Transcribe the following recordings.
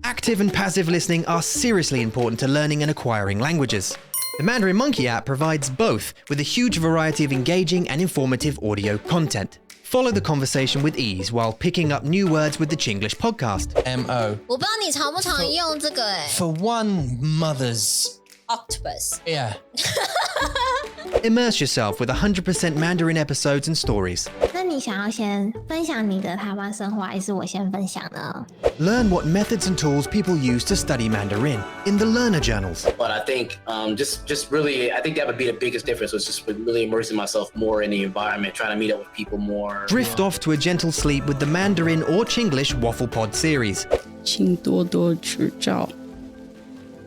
Active and passive listening are seriously important to learning and acquiring languages. The Mandarin Monkey app provides both with a huge variety of engaging and informative audio content. Follow the conversation with ease while picking up new words with the Chinglish podcast. MO. 我不知道你常不常用这个For one mother's. octopus. Yeah. Immerse yourself with 100% Mandarin episodes and stories. 那你想要先分享你的台湾生活，还是我先分享呢？ Learn what methods and tools people use to study Mandarin in the learner journals. But I think just really, I think that would be the biggest difference was just really immersing myself more in the environment, trying to meet up with people more. Drift off to a gentle sleep with the Mandarin or Chinglish Waffle Pod series. 请多多指教.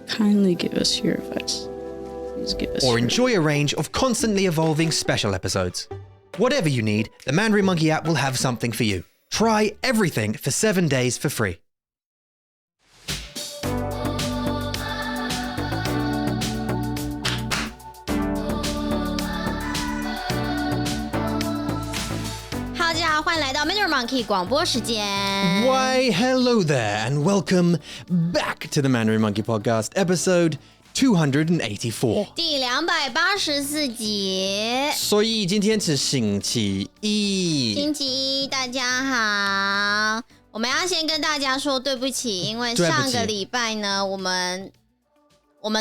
Kindly give us your advice. Please give us Or your enjoy a range of constantly evolving special episodes. Whatever you need, the Mandarin Monkey app will have something for you. Try everything for 7 days for free. Hello， 大家好，欢迎来到 Mandarin Monkey 广播时间。 Why, hello there, and welcome back to the Mandarin Monkey Podcast, episode 284. 第284集，所以今天是星期一。星期一，大家好。我们要先跟大家说对不起，因为上个礼拜呢，我们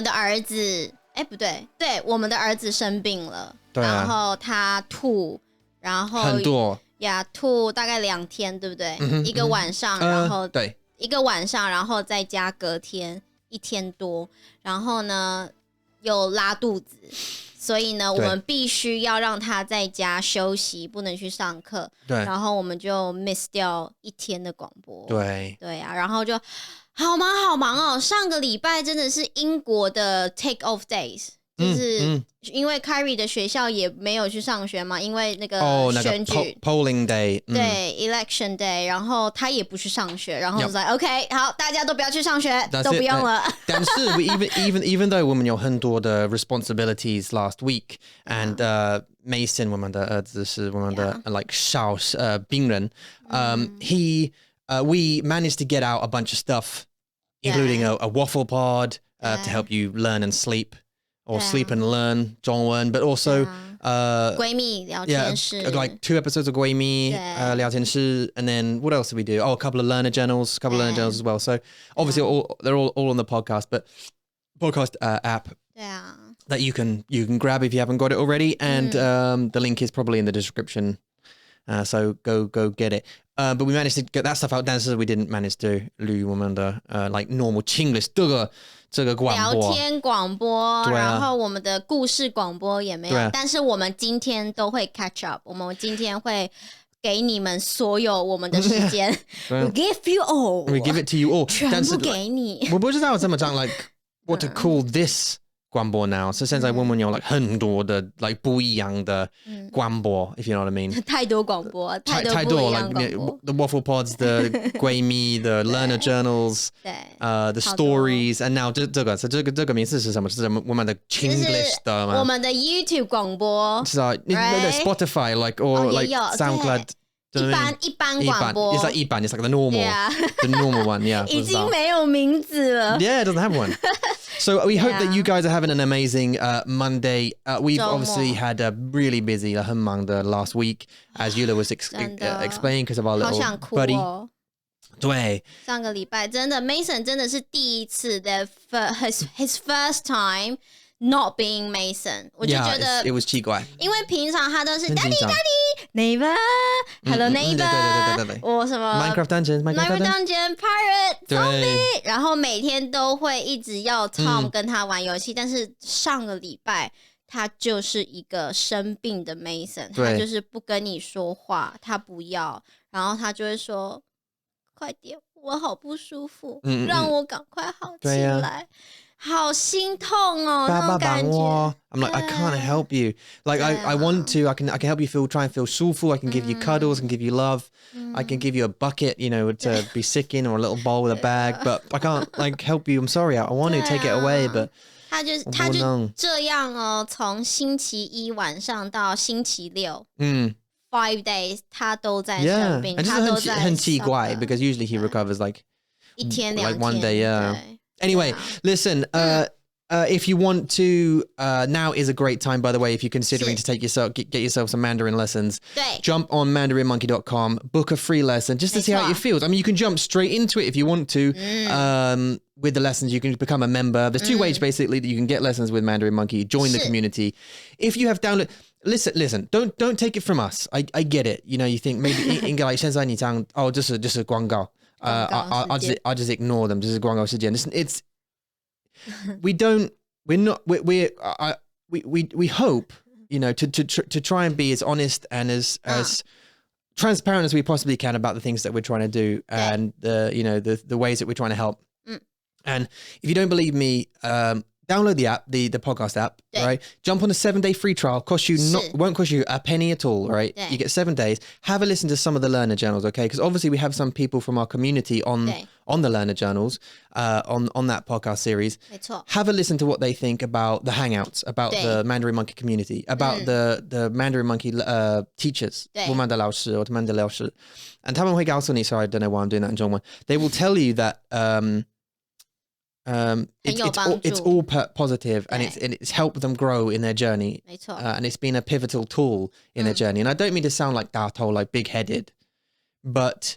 的儿子，不对，对，我们的儿子生病了，对啊，然后他吐，然后很多呀，吐大概2天，对不对？一个晚上，然后对，一个晚上，然后再加隔天1天多，然后呢又拉肚子，所以呢我们必须要让他在家休息，不能去上课。对，然后我们就 miss 掉1天的广播。对，对啊，然后就好忙哦。上个礼拜真的是英国的 take off days。就是因为 Kyrie 的学校也没有去上学嘛，因为那个选举、polling day， 对 election day， 然后他也不去上学，然后就说 OK， 好，大家都不要去上学，都不用了。但是 even though 我们有很多的 responsibilities last week and Mason 我们的儿子是我们的 like 小病人we managed to get out a bunch of stuff including a waffle pod to help you learn and sleep or sleep and learn 中文 but also 闺蜜聊天室 like 2 episodes of 闺蜜聊天室 and then what else did we do? A couple of learner journals as well. So obviously they're all on the podcast but podcast app that you can grab if you haven't got it already and the link is probably in the description. So go get it. But we managed to get that stuff out. 但是 we didn't manage to 录我们的like normal Chinglish 这个广播聊天广播，然后我们的故事广播也没有，但是我们今天都会 catch up。我们今天会给你们所有我们的时间。We give you all. We give it to you all. 全部给你。我不知道怎么讲 like what to call this 广播 now. So 现在我们有 like 很多的 like 不一样的广播 if you know what I mean. 太多广播，太多不一样广播。The waffle pods, the 闺蜜 the learner journals, the stories, and now 这个名字是什么？是我们的 Chinglish 的吗？我们的 YouTube 广播。是啊，你 Spotify like or like SoundCloud. 一般广播 It's like 一般 it's like the normal one, yeah. 已经没有名字了。Yeah, it doesn't have one. So we hope that you guys are having an amazing Monday. We've obviously had a really busy 很忙的 last week, as Yula was explaining because of our little buddy. 对，上个礼拜真的 Mason 真的是第一次的 his first time not being Mason， 我就觉得 it was 奇怪，因为平常他都是 Daddy Neighbor Hello Neighbor， 我什么 Minecraft Dungeon Pirate Zombie， 然后每天都会一直要 Tom 跟他玩游戏，但是上个礼拜他就是一个生病的 Mason， 他就是不跟你说话，他不要，然后他就会说快点，我好不舒服，让我赶快好起来。好心痛哦，那种感觉。I'm like, I can't help you. Like, I want to. I can help you try and feel 舒服. I can give you cuddles. I can give you love. I can give you a bucket, you know, to be sick in or a little bowl with a bag. But I can't like help you. I'm sorry. I want to take it away, but 他就这样哦，从星期一晚上到星期六，5 days 他都在生病，他都在很奇怪 because usually he recovers like 一天两天 like one day, yeah. 对 Anyway, listen, if you want to, now is a great time, by the way, if you're considering to get yourself some Mandarin lessons, 对 jump on mandarinmonkey.com, book a free lesson just to see how it feels. I mean, you can jump straight into it if you want to. With the lessons, you can become a member. There's two ways basically that you can get lessons with Mandarin Monkey. Join the community. If you have listen, don't take it from us. I get it. You know, you think maybe 应该 like 现在你这样就是广告. I'll just ignore them. 就是广告时间. It's we hope, you know, to try and be as honest and as transparent as we possibly can about the things that we're trying to do and the ways that we're trying to help. And if you don't believe me, download the app, the podcast app, right? Jump on a 7-day free trial. Won't cost you a penny at all, right? You get 7 days. Have a listen to some of the learner journals, okay? Because obviously we have some people from our community on the learner journals, on that podcast series. 没错 Have a listen to what they think about the hangouts, about the Mandarin Monkey community, about the Mandarin Monkey teachers, 我们的老师 or 他们的老师. And 他们会告诉你, sorry, I don't know why I'm doing that in 中文. They will tell you that it's all positive and it's helped them grow in their journey. 没错 And it's been a pivotal tool in their journey. And I don't mean to sound like dato, like big-headed, but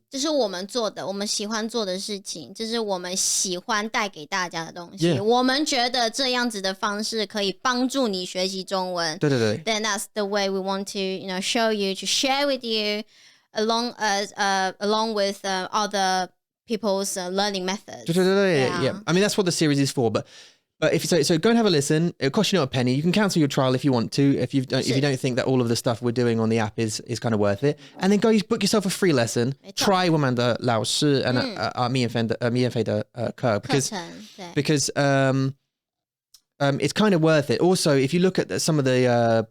这是我们做的，我们喜欢做的事情，这是我们喜欢带给大家的东西。我们觉得这样子的方式可以帮助你学习中文。对对对 Then that's the way we want to, show you, to share with you, along with other people's learning methods. Yeah. I mean, that's what the series is for. But if so go and have a listen. It'll cost you not a penny. You can cancel your trial if you want to. If you don't think that all of the stuff we're doing on the app is kind of worth it, and then go book yourself a free lesson. Try 我们的老师 and 免费的课 because it's kind of worth it. Also, if you look at some of the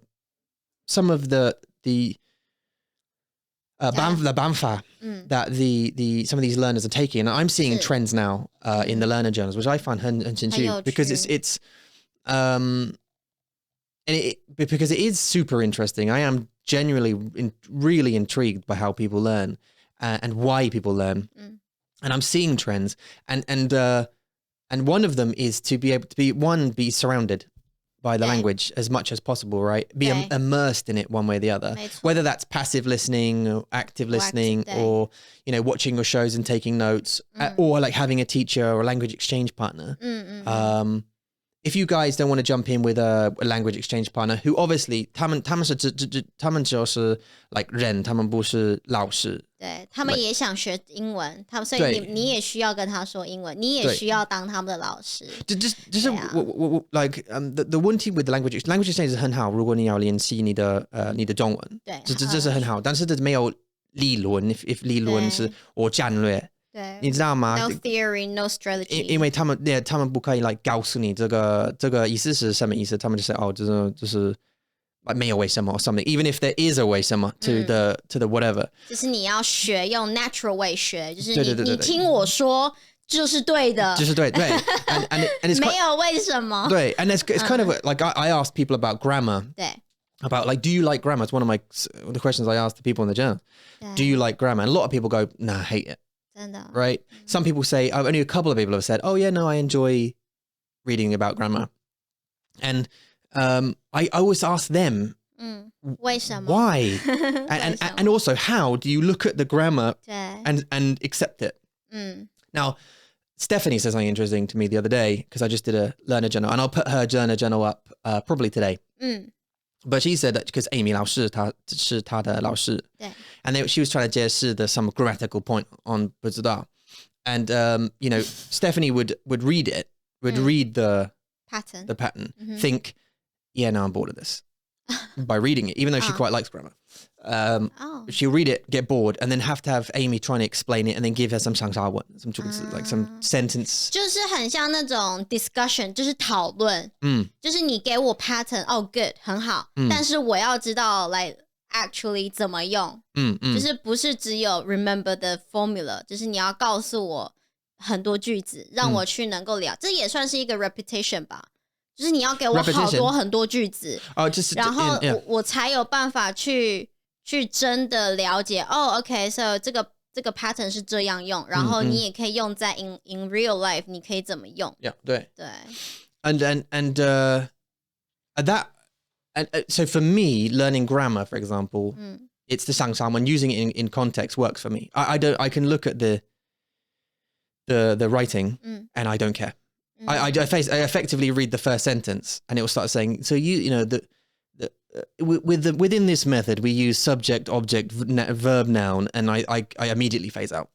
banfa that some of these learners are taking, and I'm seeing trends now in the learner journals, which I find 很有趣 because it's because it is super interesting. I am genuinely really intrigued by how people learn and why people learn, and I'm seeing trends, and one of them is to be able to be surrounded by the language as much as possible, right? Be immersed in it one way or the other. Whether that's passive listening or active listening or, watching your shows and taking notes or like having a teacher or a language exchange partner. If you guys don't want to jump in with a language exchange partner who obviously 他们只是 like 人，他们不是老师。对，他们也想学英文，所以你也需要跟他说英文，你也需要当他们的老师。就是like the one thing with the language exchange 是很好，如果你要练习你的中文，对，这是很好，但是这没有理论 if 理论是我战略。对，你知道吗 ？No theory, no strategy. 因为他们不可以来告诉你这个意思是什么意思，他们就说就是没有为什么 or something. Even if there is a 为什么 to the whatever. 就是你要学用 natural way 学，就是你听我说就是对的，就是对对 and it's 没有为什么。对 and it's kind of like I asked people about grammar. 对。About like, do you like grammar? It's one of the questions I asked the people in the journal. Do you like grammar? And a lot of people go, nah, I hate it. 真的 Right? Some people say, only a couple of people have said, oh yeah, no, I enjoy reading about grammar. And I always ask them, 为什么 why? and also, how do you look at the grammar and accept it? Now, Stephanie said something interesting to me the other day because I just did a learner journal, and I'll put her learner journal up probably today. But she said that because Amy 老师她是她的老师 and she was trying to 解释 some grammatical point on 不知道 and Stephanie would read it, read the pattern, think, yeah, no, I'm bored of this by reading it, even though she quite likes grammar. She'll read it, get bored, and then have to have Amy trying to explain it and then give her some 上下文 like some sentence. 就是很像那种 discussion， 就是讨论。就是你给我 pattern， good， 很好。但是我要知道 like actually 怎么用。就是不是只有 remember the formula， 就是你要告诉我很多句子，让我去能够了。这也算是一个 repetition 吧。就是你要给我好很多句子，然后我才有办法去真的了解。OK， so 这个这个 pattern 是这样用，然后你也可以用在 in real life， 你可以怎么用？ Yeah, 对。对。And so for me, learning grammar, for example, it's the 上下文 using it in context works for me. I can look at the writing and I don't care. I effectively read the first sentence and it will start saying, so within this method we use subject, object, verb, noun, and I immediately phase out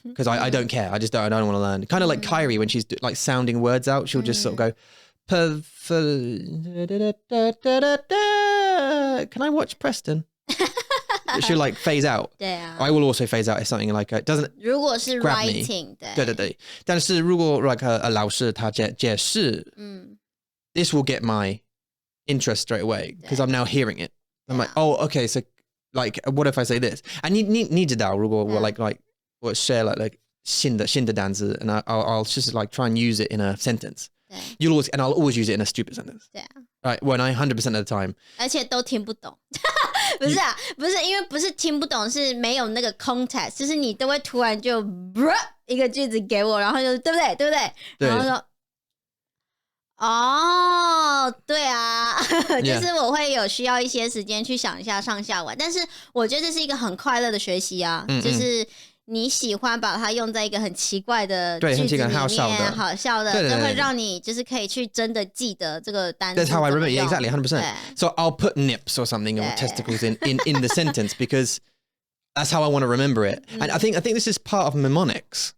because I don't care. I don't want to learn. Kind of like Kyrie when she's like sounding words out, she'll just sort of go, can I watch Preston? She'll like phase out. 对啊 I will also phase out if something like doesn't 如果是 grab me. writing 对对，但是如果 like 老师他解释 this will get my interest straight away because I'm now hearing it. I'm like, oh, okay, so like what if I say this? And 你知道如果我 like 我 share like 新的单词 and I'll just like try and use it in a sentence. I'll always use it in a stupid sentence. 对啊 Right, when 100% of the time. 而且都听不懂。不是啊，不是因为不是听不懂，是没有那个 context， 就是你都会突然就一个句子给我，然后就对不对？对不对？对然后说哦，对啊，就是我会有需要一些时间去想一下上下文，但是我觉得这是一个很快乐的学习啊，就是你喜欢把它用在一个很奇怪的句子里面，好笑的，就会让你就是可以去真的记得这个单词。That's how I remember it, exactly, 100%. So I'll put nips or something or testicles in the sentence because that's how I want to remember it. And I think this is part of mnemonics.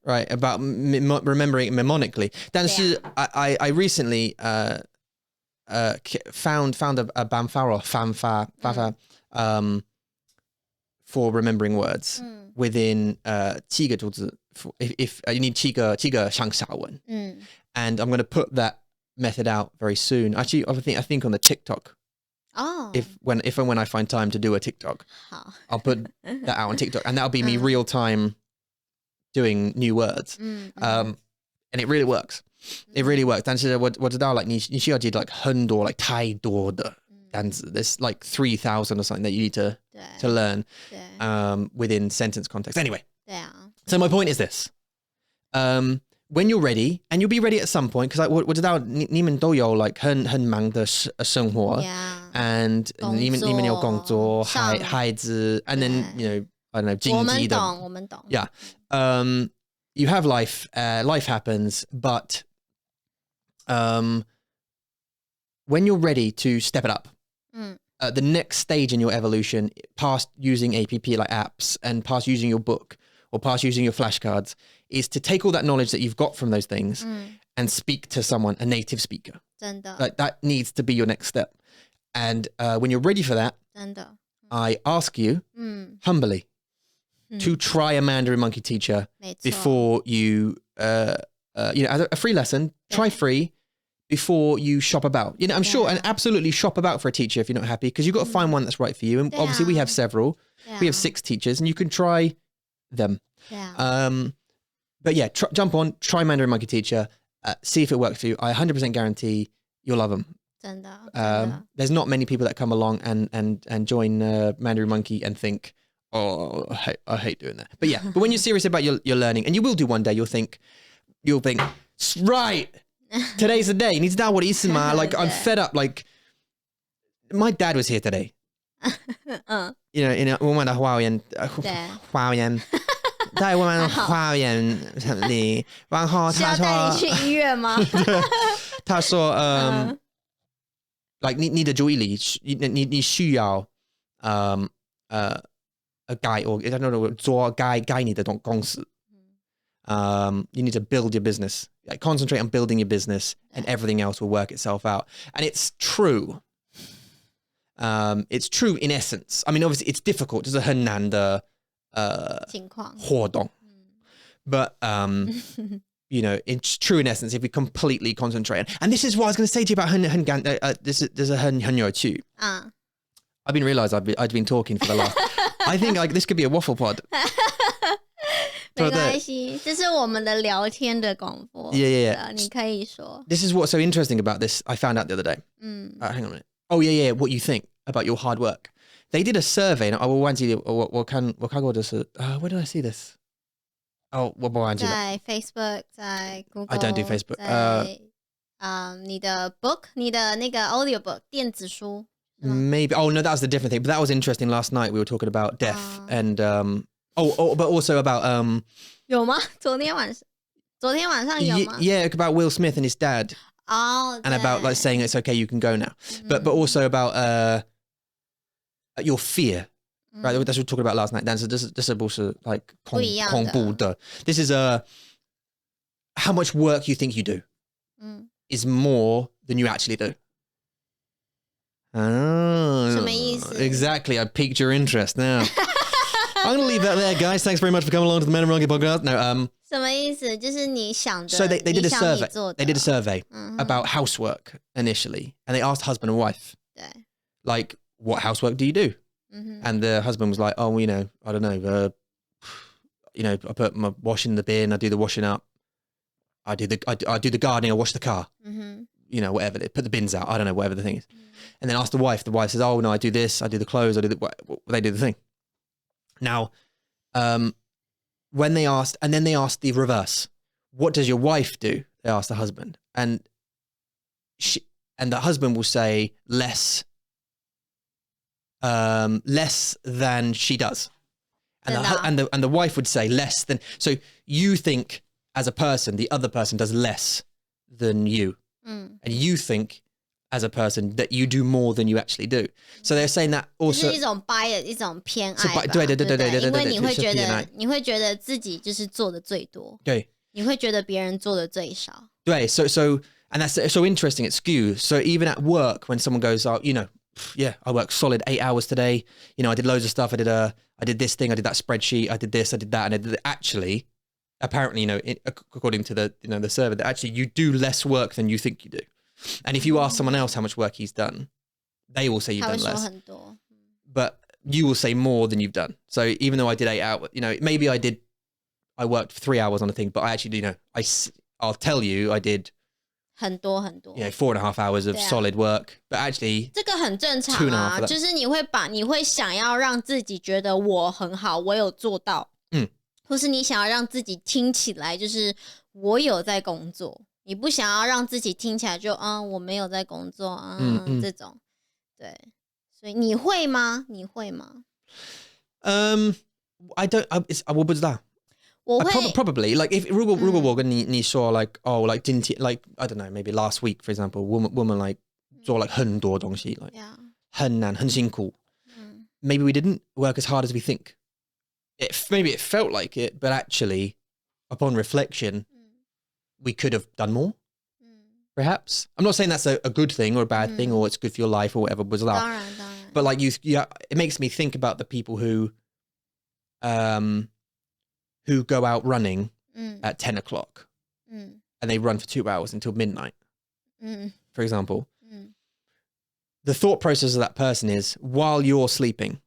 Right, about remembering it mnemonically. 但是 I recently found a 办法 or 方法 for remembering words within 七个组字 if you need 七个上下文 and I'm going to put that method out very soon. Actually, I think on the TikTok. Oh. If and when I find time to do a TikTok, I'll put that out on TikTok and that'll be me real time doing new words. And it really works. It really works. 但是我知道 like 你需要记得 like 很多 like 太多的单词 there's like 3,000 or something that you need to learn within sentence context. Anyway, so my point is this. When you're ready, and you'll be ready at some point, because 我知道你们都有 like 很忙的生活 and 你们有工作孩子 and then you know I don't know 经济的我们懂 yeah you have life life happens but when you're ready to step it up the next stage in your evolution past using app like apps and past using your book or past using your flashcards is to take all that knowledge that you've got from those things and speak to someone, a native speaker. 真的 Like that needs to be your next step. And when you're ready for that, 真的 I ask you humbly to try a Mandarin Monkey teacher 没错 before you, you know, as a free lesson, try free before you shop about. You know, I'm sure, and absolutely shop about for a teacher if you're not happy, because you've got to find one that's right for you. And obviously we have several. We have 6 teachers and you can try them. But yeah, jump on, try Mandarin Monkey teacher, see if it works for you. I 100% guarantee you'll love them. 真的 There's not many people that come along and join Mandarin Monkey and think, oh, I hate doing that. But yeah, but when you're serious about your learning, and you will do one day, you'll think, right, today's the day. 你知道我的意思吗? Like I'm fed up. Like my dad was here today. You know, in 我们的花园在我们花园里，然后他说，是要带你去医院吗？他说like 你的注意力，你需要改or I don't know 做改你的公司。You need to build your business. Like, concentrate on building your business, and everything else will work itself out. And it's true. It's true in essence. I mean, obviously, it's difficult. 就是很难的情况活动。But you know, it's true in essence if we completely concentrate. And this is what I was going to say to you about 很有趣。I've been realized I'd been talking for the last. I think like this could be a waffle pod. 没关系，这是我们的聊天的广播。Yeah. 你可以说。This is what's so interesting about this. I found out the other day. Hang on a minute. Oh yeah. What you think about your hard work? they did a survey.我忘记我看过的是where did I see this? 我忘记了。在 Facebook， 在 Google。 I don't do Facebook. 你的 book， 你的那个 audio book 电子书。Maybe. Oh no, that was a different thing. But that was interesting. Last night we were talking about death and but also about 有吗？昨天晚上有吗？ Yeah, about Will Smith and his dad. And about like saying it's okay, you can go now. But also about your fear. Right, that's what we were talking about last night. 但是这是不是 like 恐怖的。This is how much work you think you do is more than you actually do. 什么意思？ Exactly, I piqued your interest now. I'm going to leave that there, guys. Thanks very much for coming along to the Mandarin Monkey Podcast. No, 什么意思？就是你想的。So they did a survey. 你做的 They did a survey about housework initially, and they asked husband and wife, 对 like, what housework do you do? And the husband was like, oh, I don't know, I put my washing in the bin, I do the washing up, I do the gardening, I wash the car, whatever. They put the bins out, I don't know, whatever the thing is. And then ask the wife says, oh no, I do this, I do the clothes, they do the thing. Now, when they asked, and then they asked the reverse, what does your wife do? They asked the husband, and the husband will say less than she does, and the wife would say less than. So you think as a person, the other person does less than you, and you think as a person that you do more than you actually do. So they're saying that also 是一种 bias， 一种偏爱吧。对，因为你会觉得自己就是做的最多，对，你会觉得别人做的最少。对， so and that's so interesting. It skews. So even at work, when someone goes, oh, yeah, I worked solid 8 hours today. I did loads of stuff. I did this thing. I did that spreadsheet. I did this. I did that. And actually, apparently, according to the survey, that actually you do less work than you think you do. And if you ask someone else how much work he's done, they will say you've done less. But you will say more than you've done. So even though I did 8 hours, maybe I worked for 3 hours on a thing, but I actually I'll tell you I did 很多 4.5 hours of solid work, but actually 这个很正常啊，就是你会想要让自己觉得我很好，我有做到，或是你想要让自己听起来就是我有在工作，你不想要让自己听起来就我没有在工作这种，对，所以你会吗？我不知道。我会 probably like if 如果我跟你说 like like 今天 like I don't know maybe last week for example woman like 做 like 很多东西 like 很难很辛苦 maybe we didn't work as hard as we think maybe it felt like it but actually upon reflection we could have done more perhaps. I'm not saying that's a good thing or a bad thing or it's good for your life or whatever 不知道 当然 but like it makes me think about the people who go out running at 10 o'clock and they run for 2 hours until midnight, for example. The thought process of that person is, while you're sleeping,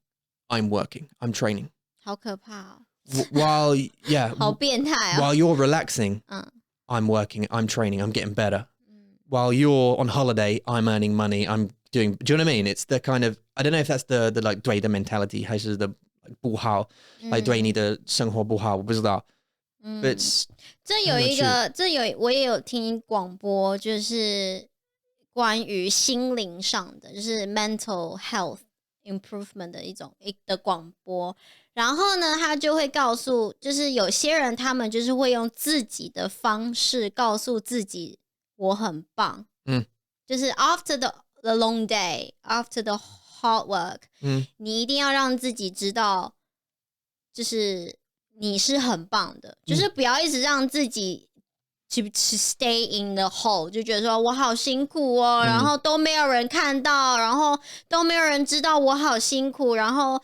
I'm working, I'm training. 好可怕哦 好变态哦 While you're relaxing, I'm working, I'm training, I'm getting better. While you're on holiday, I'm earning money, I'm doing, do you know what I mean? It's the kind of, I don't know if that's the like 对的 mentality 还是 the不好 like 对你的生活不好我不知道 but it's 我也有听广播就是关于心灵上的就是 mental health improvement 的一个广播然后呢他就会告诉就是有些人他们就是会用自己的方式告诉自己我很棒就是 after the long day after the hard work你一定要让自己知道就是你是很棒的就是不要一直让自己to stay in the hole 就觉得说我好辛苦哦然后都没有人看到然后都没有人知道我好辛苦然后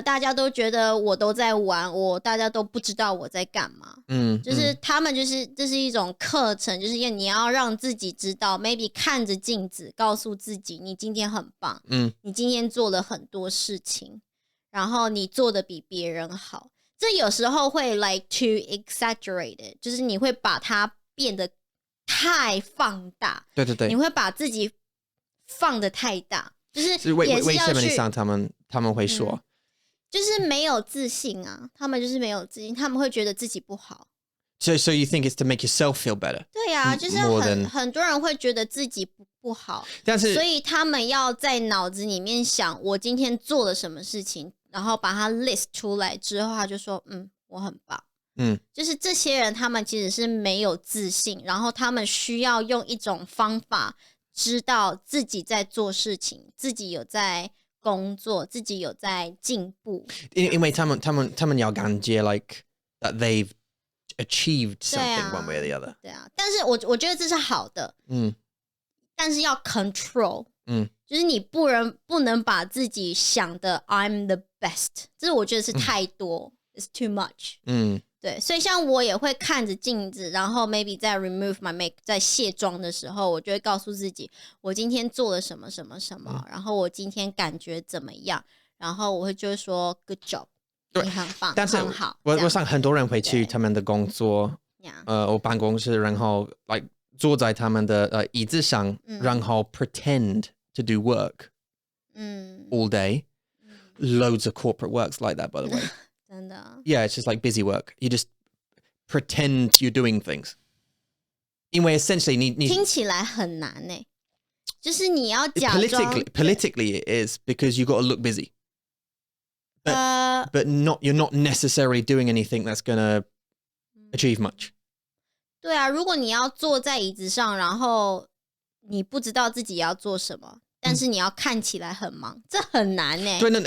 大家都觉得我都在玩大家都不知道我在干嘛就是他们就是这是一种课程就是你要让自己知道 maybe 看着镜子告诉自己你今天很棒你今天做了很多事情然后你做的比别人好这有时候会 like too exaggerated 就是你会把它变得太放大对你会把自己放得太大就是为也是要什么你去上他们会说？就是没有自信啊，他们就是没有自信，他们会觉得自己不好。So you think it's to make yourself feel better? 对啊，就是 more than 很多人会觉得自己不好，但是所以他们要在脑子里面想我今天做了什么事情，然后把它 list 出来之后，他就说我很棒。就是这些人他们其实是没有自信，然后他们需要用一种方法知道自己在做事情，自己有在工作，自己有在进步。因为他们要感觉 like that they've achieved something one way or the other. 对啊，但是我觉得这是好的。但是要 control。就是你不能把自己想的 I'm the best， 这我觉得是太多，it's too much。对，所以像我也会看着镜子，然后 maybe 在 remove my make 在卸妆的时候，我就会告诉自己，我今天做了什么什么什么，然后我今天感觉怎么样，然后我会就会说 good job， 你很棒，但是很好。我想很多人会去他们的工作，我办公室，然后 like 坐在他们的椅子上，然后 pretend to do work all day. Loads of corporate works like that, by the way. 真的 Yeah, it's just like busy work. You just pretend you're doing things. 因为 essentially 你听起来很难欸，就是你要假装 politically it is because you got to look busy. But you're not necessarily doing anything that's going to achieve much. 对啊，如果你要坐在椅子上，然后你不知道自己要做什么，但是你要看起来很忙，这很难欸。对 no.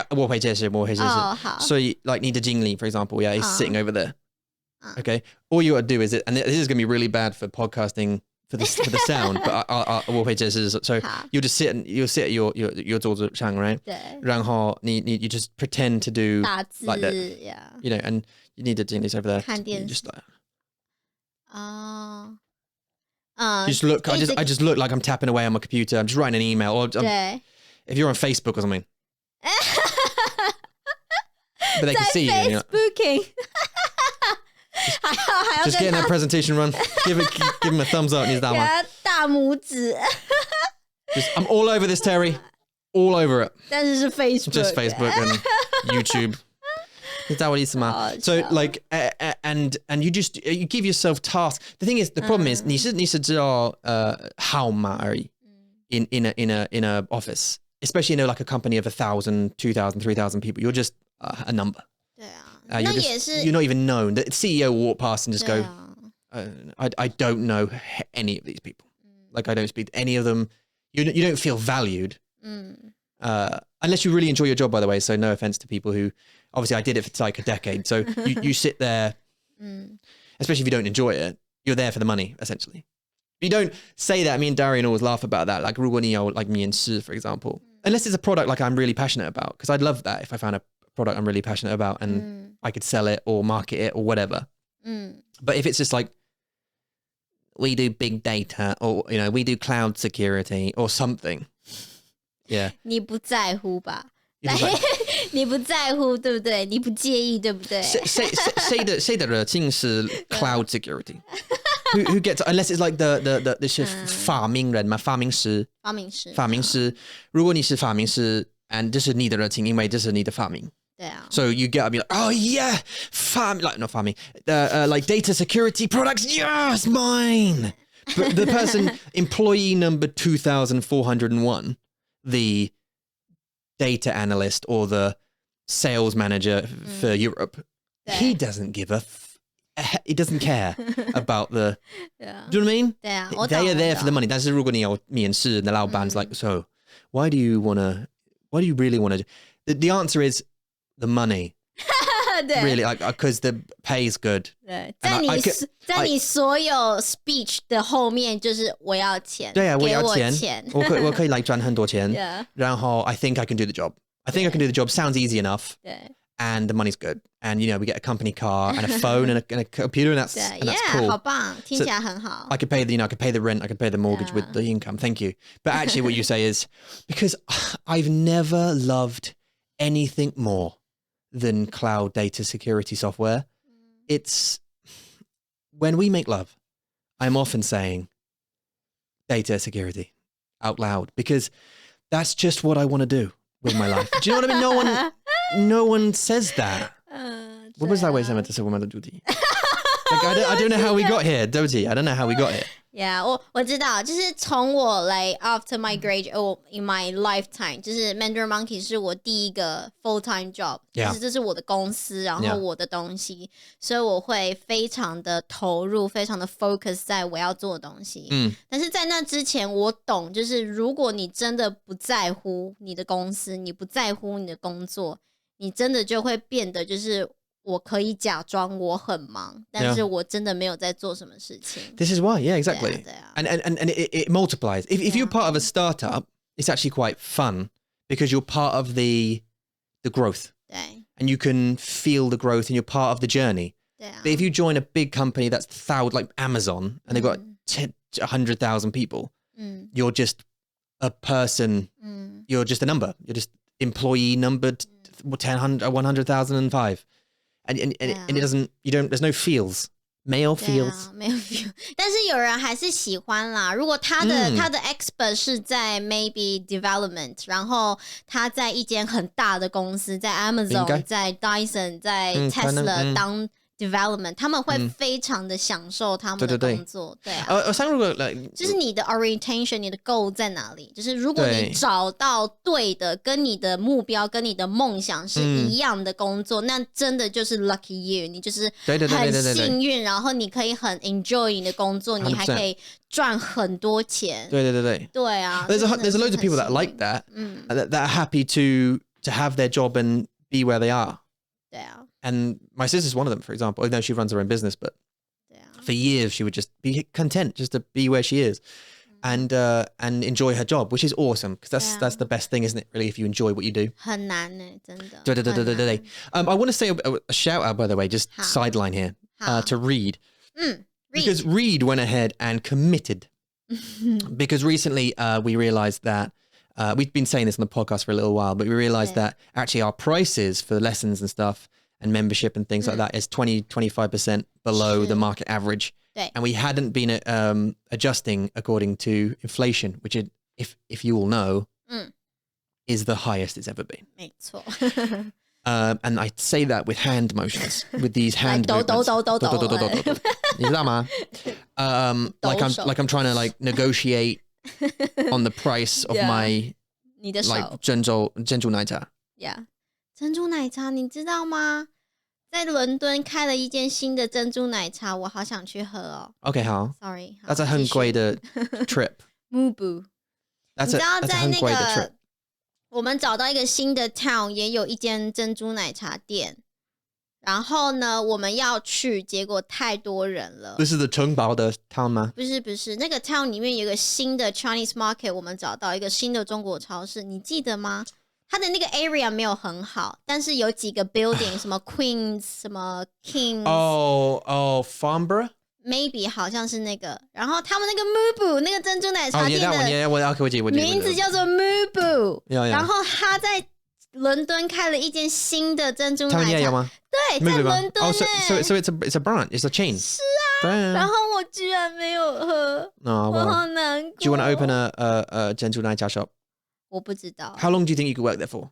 我会解释。好。所以 like 你的经理 for example, yeah, he's sitting over there. Okay, all you got to do is and this is going to be really bad for podcasting for the sound, but 我会解释。So you'll sit at your 桌子上 right? 对。然后你 you just pretend to do 打字 like that, yeah. you know, and you need the genius over there. 看电视 just like, just look. I just look like I'm tapping away on my computer. I'm just writing an email, or if you're on Facebook or something, but they can see you. Facebooking 还要 Just getting that presentation run. give him a thumbs up. 你知道吗？给他大拇指。I'm all over this, Terry. All over it. 但是是 Facebook， Just Facebook and YouTube. 你知道我的意思吗？ So like and you give yourself tasks. The thing is, the problem is 你是知道号码而已 in a office, especially in like a company of 1,000, 2,000, 3,000 people. You're just a number. 对啊，那也是 you're not even known. The CEO will walk past and just go, I don't know any of these people. Like I don't speak to any of them. You don't feel valued. Unless you really enjoy your job, by the way. So no offense to people who, obviously I did it for like a decade. So you sit there, especially if you don't enjoy it, you're there for the money, essentially. You don't say that. Me and Darian always laugh about that. Like 如果你有 like 面试, for example. Unless it's a product like I'm really passionate about. Because I'd love that if I found a product I'm really passionate about and I could sell it or market it or whatever. But if it's just like, we do big data or, you know, we do cloud security or something. Yeah. 你不在乎吧？你不在乎，对不对？你不介意，对不对？谁的热情是 cloud security? Who gets, unless it's like the 是发明人嘛？发明师。如果你是发明师 and 这是你的热情，因为这是你的发明。对啊。So you get to be like, oh yeah, not farming, like data security products, yes, mine. But the person, employee number 2,401, the data analyst or the sales manager for Europe, he doesn't give he doesn't care about the, do you know what I mean? They are there for the money. 但是如果你有面试的老板 is like, so why do you really want to, the answer is the money. Really, like, because the pay is good. 对，在你所有 speech 的后面就是我要钱，对啊，我要钱，给我钱，我可以来赚很多钱，然后 I think I can do the job. I think I can do the job. Sounds easy enough. 对。And the money's good. And, you know, we get a company car and a phone and a computer and that's cool. 好棒，听起来很好。I could pay the rent, I could pay the mortgage with the income. Thank you. But actually what you say is, because I've never loved anything more than cloud data security software. It's when we make love, I'm often saying data security. out loud because that's just what I want to do with my life. Do you know what I mean? No one says that. What was that way to say我们的主题? Like I don't know how we got here, Doti. I don't know how we got here. Yeah, 我知道，就是从我来 after my graduate in my lifetime， 就是 Mandarin Monkey 是我第一个 full time job， 就是这是我的公司，然后我的东西，所以我会非常的投入，非常的 focus 在我要做的东西。但是在那之前，我懂，就是如果你真的不在乎你的公司，你不在乎你的工作，你真的就会变得就是。我可以假装我很忙，但是我真的没有在做什么事情。This is why, yeah, exactly. And it multiplies. If you're part of a startup, it's actually quite fun because you're part of the growth. 对。And you can feel the growth and you're part of the journey. 对啊。But if you join a big company that's like Amazon and they've got 100,000 people, you're just a person, you're just a number. You're just employee numbered 100,005. And it doesn't, there's no feels. Male feels. 没有 feel. 但是有人还是喜欢啦。如果他的 expert 是在 maybe development， 然后他在一间很大的公司，在 Amazon， 在 Dyson， 在 Tesla 当 development， 他们会非常的享受他们的工作。对啊。就是你的 orientation， 你的 goal 在哪里？就是如果你找到对的，跟你的目标、跟你的梦想是一样的工作，那真的就是 lucky you， 你就是很幸运，然后你可以很 enjoy 你的工作，你还可以赚很多钱。对啊。There's loads of people that like that, that are happy to have their job and be where they are. 对啊。And my sister's one of them, for example, even though she runs her own business, but for years she would just be content just to be where she is and enjoy her job, which is awesome because that's the best thing, isn't it? Really, if you enjoy what you do. 很难欸，真的。对。I want to say a shout out, by the way, just sideline here, to Reed. Because Reed went ahead and committed. Because recently we realized that we've been saying this on the podcast for a little while, but we realized that actually our prices for the lessons and stuff and membership and things like that is 20-25% below the market average. And we hadn't been adjusting according to inflation, which if you all know, is the highest it's ever been. 没错。And I say that with hand motions, with these hand movements. 你知道吗? Like I'm trying to like negotiate on the price of my 你的手 like 珍珠奶茶。Yeah. 珍珠奶茶你知道吗？在伦敦开了一间新的珍珠奶茶，我好想去喝哦。Okay, 好。Sorry. That's a 很贵的 trip. Mandaboo. 你知道在那个我们找到一个新的 town 也有一间珍珠奶茶店，然后呢我们要去，结果太多人了。这是的城堡的 town 吗？不是，那个 town 里面有一个新的 Chinese market， 我们找到一个新的中国超市，你记得吗？它的那个 area 没有很好，但是有几个 building， 什么 Queens， 什么 Kings， Farnborough maybe 好像是那个，然后他们那个 Mandaboo 那个珍珠奶茶店的名字叫做 Mandaboo， 然后他在伦敦开了一间新的珍珠奶茶，吗？对，在伦敦So it's a brand, it's a chain. 是啊，然后我居然没有喝，我好难过。Do you want to open a 珍珠奶茶 shop? 我不知道。 How long do you think you could work there for?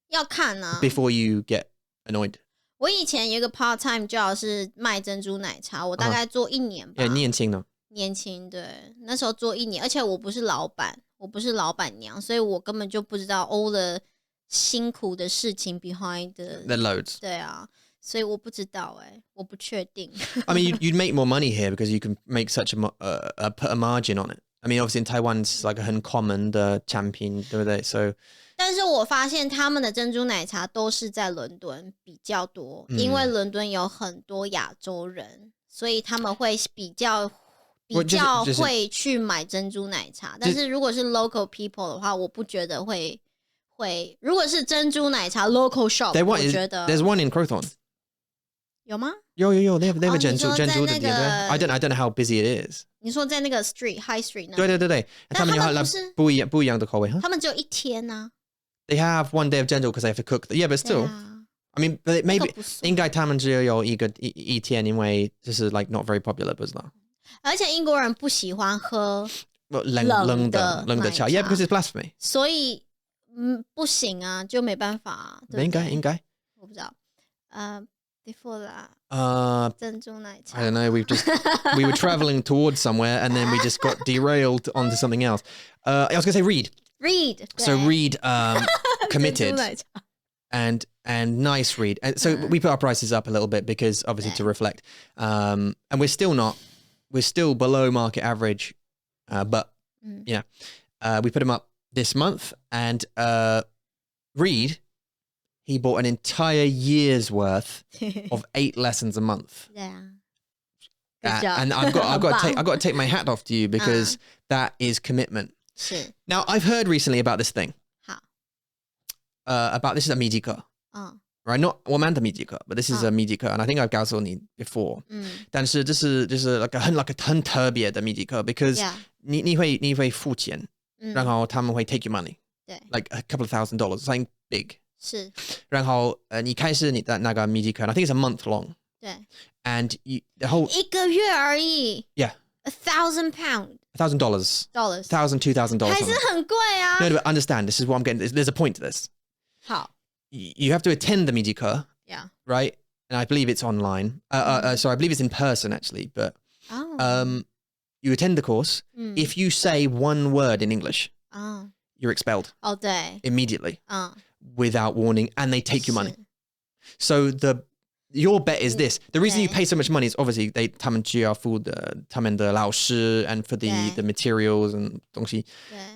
要看啊。 Before you get annoyed. 我以前有一个 part time job 是卖珍珠奶茶，我大概做1年吧。年轻呢？年轻，对，那时候做1年，而且我不是老板，我不是老板娘，所以我根本就不知道 all the 辛苦的事情 behind the loads. 对啊，所以我不知道我不确定。I mean, you'd make more money here because you can make such put a margin on it. I mean, obviously in Taiwan it's like a 很 common 的产品，对不对？ So 但是我发现他们的珍珠奶茶都是在伦敦比较多，因为伦敦有很多亚洲人，所以他们会比较会去买珍珠奶茶。但是如果是 local people 的话，我不觉得会。如果是珍珠奶茶 local shop， 我觉得 there's one in Crowthorne。有吗？有 they have a 珍珠的店。I don't know how busy it is。你说在那个 high street 那？对，他们有不一样的口味。他们只有1天啊。They have one day of 珍珠 because they have to cook. Yeah, but still, I mean, maybe 应该他们只有一天，因为就是 like not very popular， 不知道。而且英国人不喜欢喝冷的茶 Yeah, because it's blasphemy. 所以不行啊，就没办法啊，对不对？应该我不知道before 啦珍珠奶茶 I don't know, we were traveling towards somewhere and then we just got derailed onto something else. I was going to say Reed. So Reed committed and nice Reed. And so we put our prices up a little bit because obviously to reflect. And we're still below market average. But we put them up this month and Reed, he bought an entire year's worth of 8 lessons a month. Yeah. Good job. And I've got to take my hat off to you because that is commitment. 是 Now I've heard recently about this thing. 好 About this is a 密集课 right? Not 我们的密集课 but this is a 密集课 and I think I've 告诉你 before. 但是这是就是 like a 很特别的密集课 because 你会付钱然后他们会 take your money. 对 Like a couple of $1,000, something big. 是然后你开始你的那个密集课 I think it's a month long. 对 And the whole 一个月而已 yeah $1,000 $1,000 dollars $1,000-$2,000 还是很贵啊 No, but understand this is what I'm getting. There's a point to this. 好 You have to attend the 密集课 yeah right? And I believe it's online. Sorry, I believe it's in person actually. But you attend the course. If you say one word in English, you're expelled 哦对 immediately without warning, and they take your money. So your bet is this: the reason you pay so much money is obviously他们需要付的他们的老师 and for the materials and 东西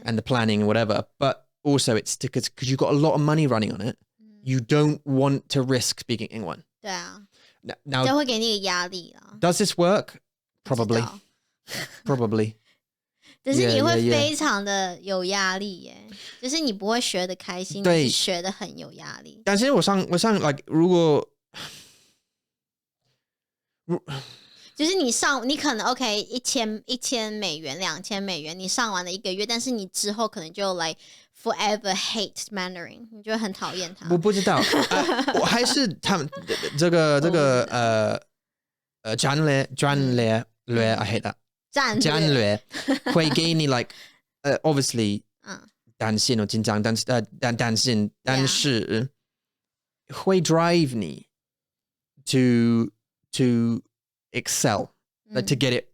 and the planning and whatever. But also it's because you've got a lot of money running on it. You don't want to risk speaking English. 对啊 Now, 就会给你一个压力啊 does this work? 不知 Probably. 道 Probably. 但是你会 Yeah. 非常的有压力耶就是你不会学得开心对你是学得很有压力但是我上 like 如果就是你可能 OK 1000美元2000美元你上完了1个月但是你之后可能就 like forever hate Mandarin 你就会很讨厌它我不知道我还是他们这个战略 I hate that 战略会给你 like obviously 担心或紧张但是会 drive 你 to excel like to get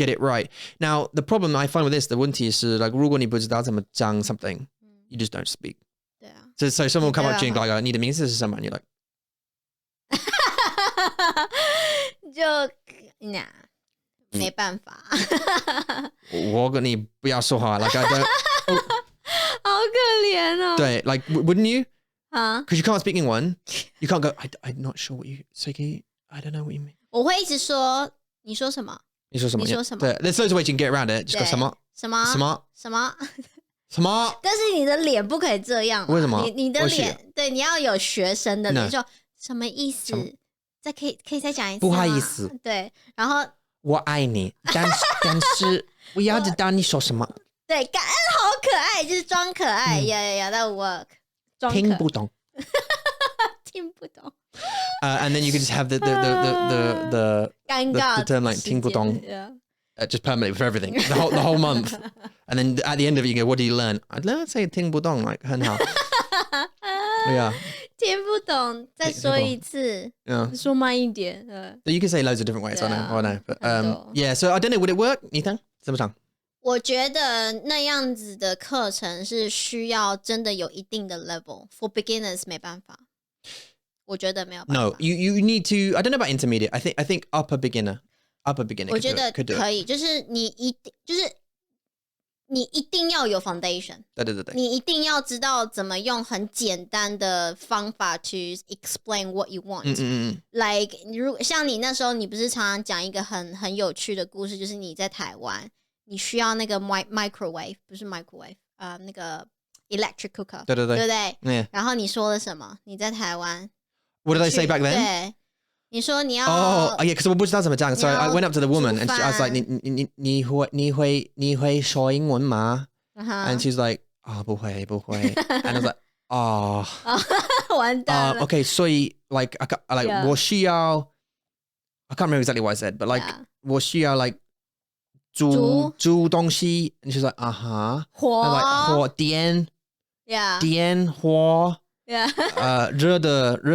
it right. Now the problem I find with this 的问题是 like 如果你不知道怎么讲 something you just don't speak. 对啊 So someone will come up to you and like 你的名字是什么 and you're like 就没办法我跟你不要说话 like I don't 好可怜哦对 like wouldn't you? 啊 Because you can't speak in one you can't go I'm not sure what you say I don't know what you mean. 我会一直说你说什么你说什么你说什么对 there's loads of ways you can get around it just go 什么什么什么但是你的脸不可以这样为什么你的脸对你要有学生的脸说什么意思再可以再讲一次吗不好意思对然后我爱你但是我要知道你说什么对感恩好可爱就是装可爱yeah that work 装可听不懂听不懂and then you can just have the尴尬 the term like 听不懂 just permanently for everything the whole month and then at the end of it you go what do you learn I'd learn to say 听不懂 like 很好yeah 听不懂再说一次 说慢一点you can say loads of different ways I know but yeah so I don't know would it work 你看怎么讲我觉得那样子的课程是需要真的有一定的 level for beginners 没办法我觉得没有办法 No you need to I don't know about intermediate I think upper beginner 我觉得可以就是你一定要有 foundation 对你一定要知道怎么用很简单的方法 to explain what you want like 像你那时候你不是常常讲一个很有趣的故事就是你在台湾你需要那个 microwave 不是 microwave 那个 electric cooker 对不对然后你说了什么你在台湾 What did I say back then? 对你说你要 Oh yeah because 我不知道怎么讲 so I went up to the woman and I was like 你会说英文吗 and she's like 不会 and I was like 完蛋了 okay 所以 like I 我需要 I can't remember exactly what I said but like 我需要 like 煮东西 and she's like I'm like 火点 Yeah. 点火 Yeah. 热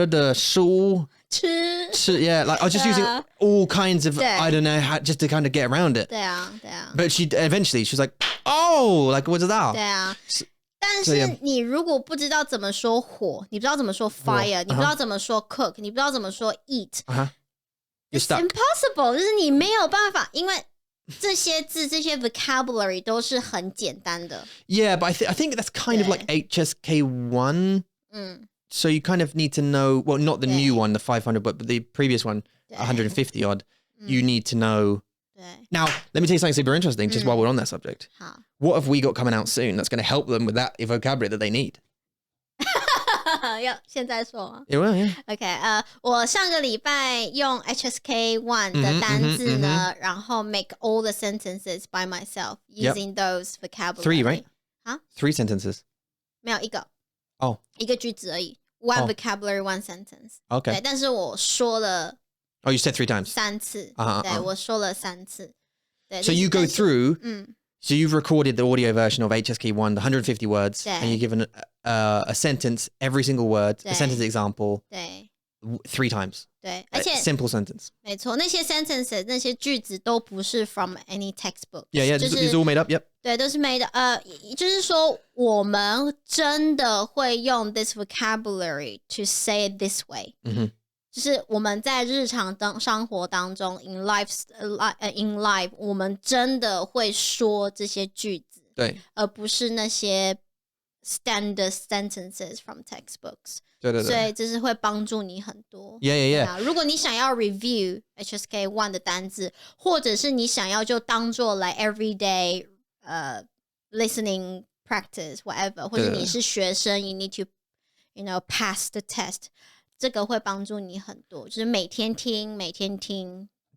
的食物吃 yeah, like I was just using all kinds of I don't know how just to kind of get around it. 对啊 But she eventually she was like, oh, like what's that? 对啊。但是你如果不知道怎么说火，你不知道怎么说 fire， 你不知道怎么说 cook， 你不知道怎么说 eat，It's impossible， 就是你没有办法，因为这些字这些 vocabulary 都是很简单的。Yeah, but I think that's kind of like HSK1. So you kind of need to know, well, not the new one, the 500, but the previous one, 150 odd. You need to know. Now, let me tell you something super interesting, just while we're on that subject. What have we got coming out soon that's going to help them with that vocabulary that they need? 要现在说吗？ It will, yeah. OK， 我上个礼拜用 HSK1 的单字呢，然后 make all the sentences by myself using those vocabulary. 3, right? 啊 3 sentences. 没有一个。哦，一个句子而已。One vocabulary, one sentence. Okay. 对，但是我说了。Oh, you said 3 times. 3次。对，我说了3次。对。So you go through. So you've recorded the audio version of HSK1, the 150 words, and you're given a sentence, every single word, a sentence example, 3 times. 对，而且 simple sentence. 没错，那些 sentences 那些句子都不是 from any textbook. Yeah, these are all made up. Yep. 对，都是 made up. 就是说我们真的会用 this vocabulary to say it this way. 就是我们在日常生活当中 in life 我们真的会说这些句子，对，而不是那些 standard sentences from textbooks。对，所以这是会帮助你很多。Yeah. 如果你想要 review HSK1 的单字，或者是你想要就当做来 everyday listening practice whatever， 或者你是学生 you need to pass the test。这个会帮助你很多，就是每天听。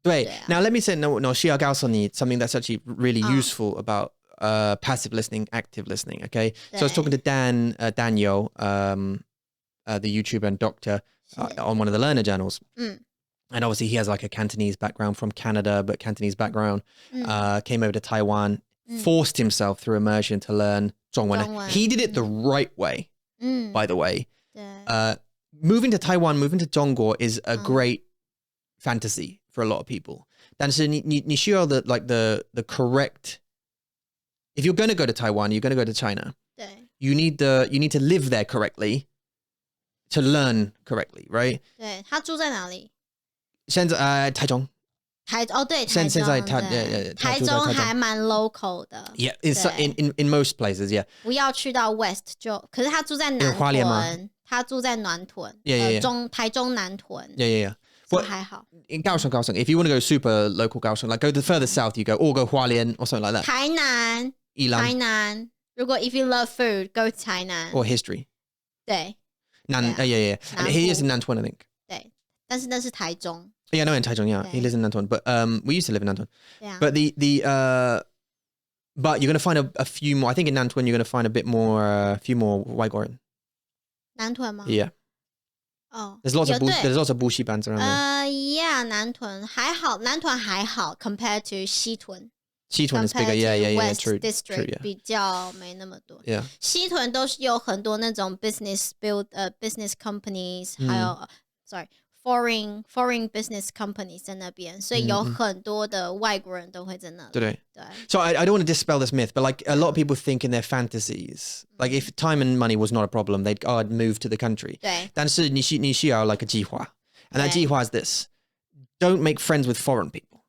对。Now let me say, no, 需要告诉你 something that's actually really useful about passive listening, active listening. Okay, so I was talking to Daniel, the YouTuber and doctor, on one of the learner journals. And obviously he has like a Cantonese background from Canada, but Cantonese background. Came over to Taiwan, forced himself through immersion to learn 中文. He did it the right way, by the way. Moving to Taiwan, moving to Zhongguo is a great fantasy for a lot of people. 但是你需要 the correct. If you're going to go to Taiwan, you're going to go to China. 对。You need to live there correctly to learn correctly, right? 对，他住在哪里？现在台中。对，台中。现在台中还蛮 local 的。Yeah, it's in most places, yeah. 不要去到 West 可是他住在南屯。他住在南屯，台中南屯。Yeah. Well, 还好。In Kaohsiung, if you want to go super local Kaohsiung, like go the further south you go, or go Hualien or something like that. 台南。宜兰。台南。如果 if you love food, go to 台南。Or history. 对。Yeah. And he is in Nantuan, I think. 对，但是那是台中。Yeah, no, in Taichung, yeah. He lives in Nantuan. But we used to live in Nantuan. Yeah. But but you're going to find a few more. I think in Nantuan you're going to find a few more Waigoran. 南屯吗 ？Yeah. There's lots of bushi bands around there. Yeah, 南屯还好compared to 西屯。西屯 is bigger, yeah, West true. District true, yeah. 比较没那么多。Yeah. 西屯都是有很多那种 business companies， 还有foreign business companies 在那边，所以有很多的外国人都会在那里。对。So I don't want to dispel this myth, but like a lot of people think in their fantasies, like if time and money was not a problem, I'd move to the country. 对。但是你需要 like a 计划 and that 计划 is this: don't make friends with foreign people.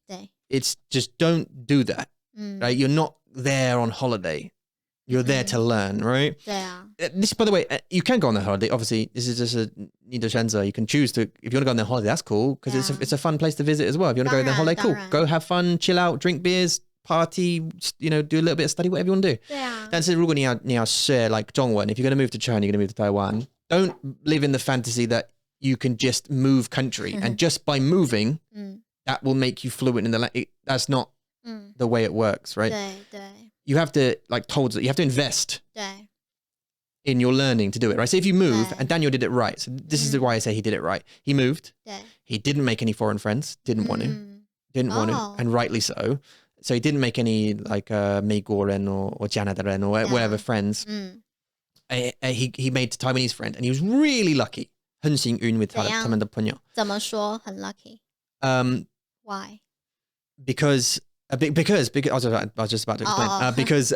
对。It's just don't do that. Right? You're not there on holiday. You're there to learn, right? 对啊。This, by the way, you can go on the holiday. Obviously, this is just a niederschenzer. You can choose to, if you want to go on the holiday, that's cool because it's a fun place to visit as well. If you want to go on the holiday, cool. Go have fun, chill out, drink beers, party, do a little bit of study, whatever you want to do. 对啊。但是如果你要share like 中文, if you're going to move to China, you're going to move to Taiwan, don't live in the fantasy that you can just move country and just by moving, that will make you fluent in the language. That's not the way it works, right? 对。You have to you have to invest 对 in your learning to do it, right? So if you move, and Daniel did it right. So this is why I say he did it right. He moved. 对 He didn't make any foreign friends. Didn't want to. didn't want to, and rightly so. So he didn't make any like 美国人 or 加拿大人 or whatever friends. He made a Taiwanese friend, and he was really lucky. 很幸运 with 他们的朋友。怎么说很 lucky? Why? Because I was just about to explain. Because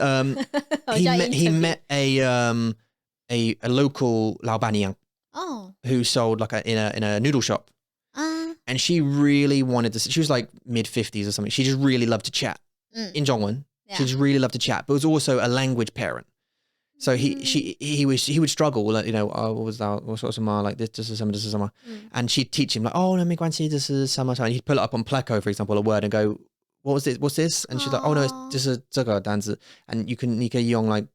he met a local 老板娘 who sold like in a noodle shop. And she really wanted to. She was like mid-50s or something. She just really loved to chat in Zhongwen. Yeah. She just really loved to chat, but was also a language parent. So he would struggle, like, you know, what was that? What sort of like this is summer. And she'd teach him like, oh no, 没关系, this is summer. And he'd pull it up on Pleco, for example, a word, and go, what was this? What's this? And she's like, oh no, it's just 这个单字. And you can用like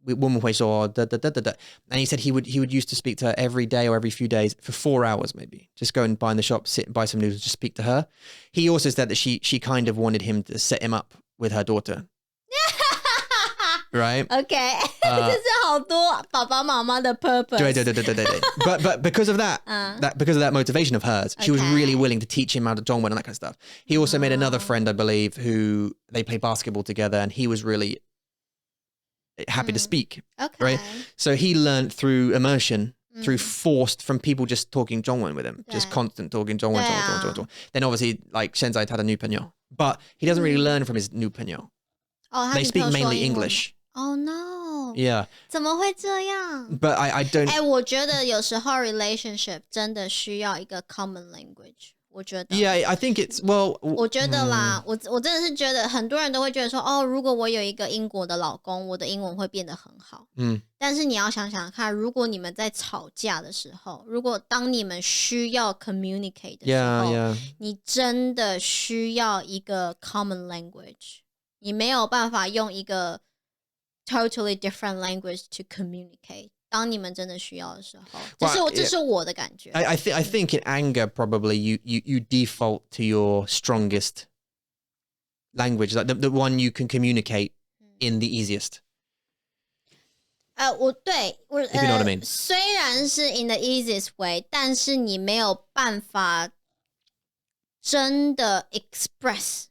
我们会说 da. And he said he would used to speak to her every day or every few days for 4 hours maybe. Just go and buy in the shop, sit and buy some noodles, just speak to her. He also said that she kind of wanted him to set him up with her daughter. Right? Okay. 这是好多爸爸妈妈的 purpose. 对。But because of that, because of that motivation of hers, she was really willing to teach him how to Zhongwen and that kind of stuff. He also made another friend, I believe, who they play basketball together, and he was really happy to speak. Okay. Right? So he learned through immersion, through forced from people just talking Zhongwen with him, just constant talking Zhongwen. Then obviously, like 现在他的女朋友, but he doesn't really learn from his 女朋友. They speak mainly English. Oh no. Yeah. 怎么会这样? But I don't. 我觉得有时候 relationship 真的需要一个 common language. 我觉得 Yeah, I think it's well. 我觉得啦，我真的是觉得很多人都会觉得说，哦，如果我有一个英国的老公，我的英文会变得很好。但是你要想想看，如果你们在吵架的时候，如果当你们需要 communicate 的时候，你真的需要一个 common language。你没有办法用一个 totally different language to communicate。当你们真的需要的时候，这是我的感觉。I think in anger probably you default to your strongest language, like the one you can communicate in the easiest. if you know what I mean. 虽然是 in the easiest way， 但是你没有办法真的 express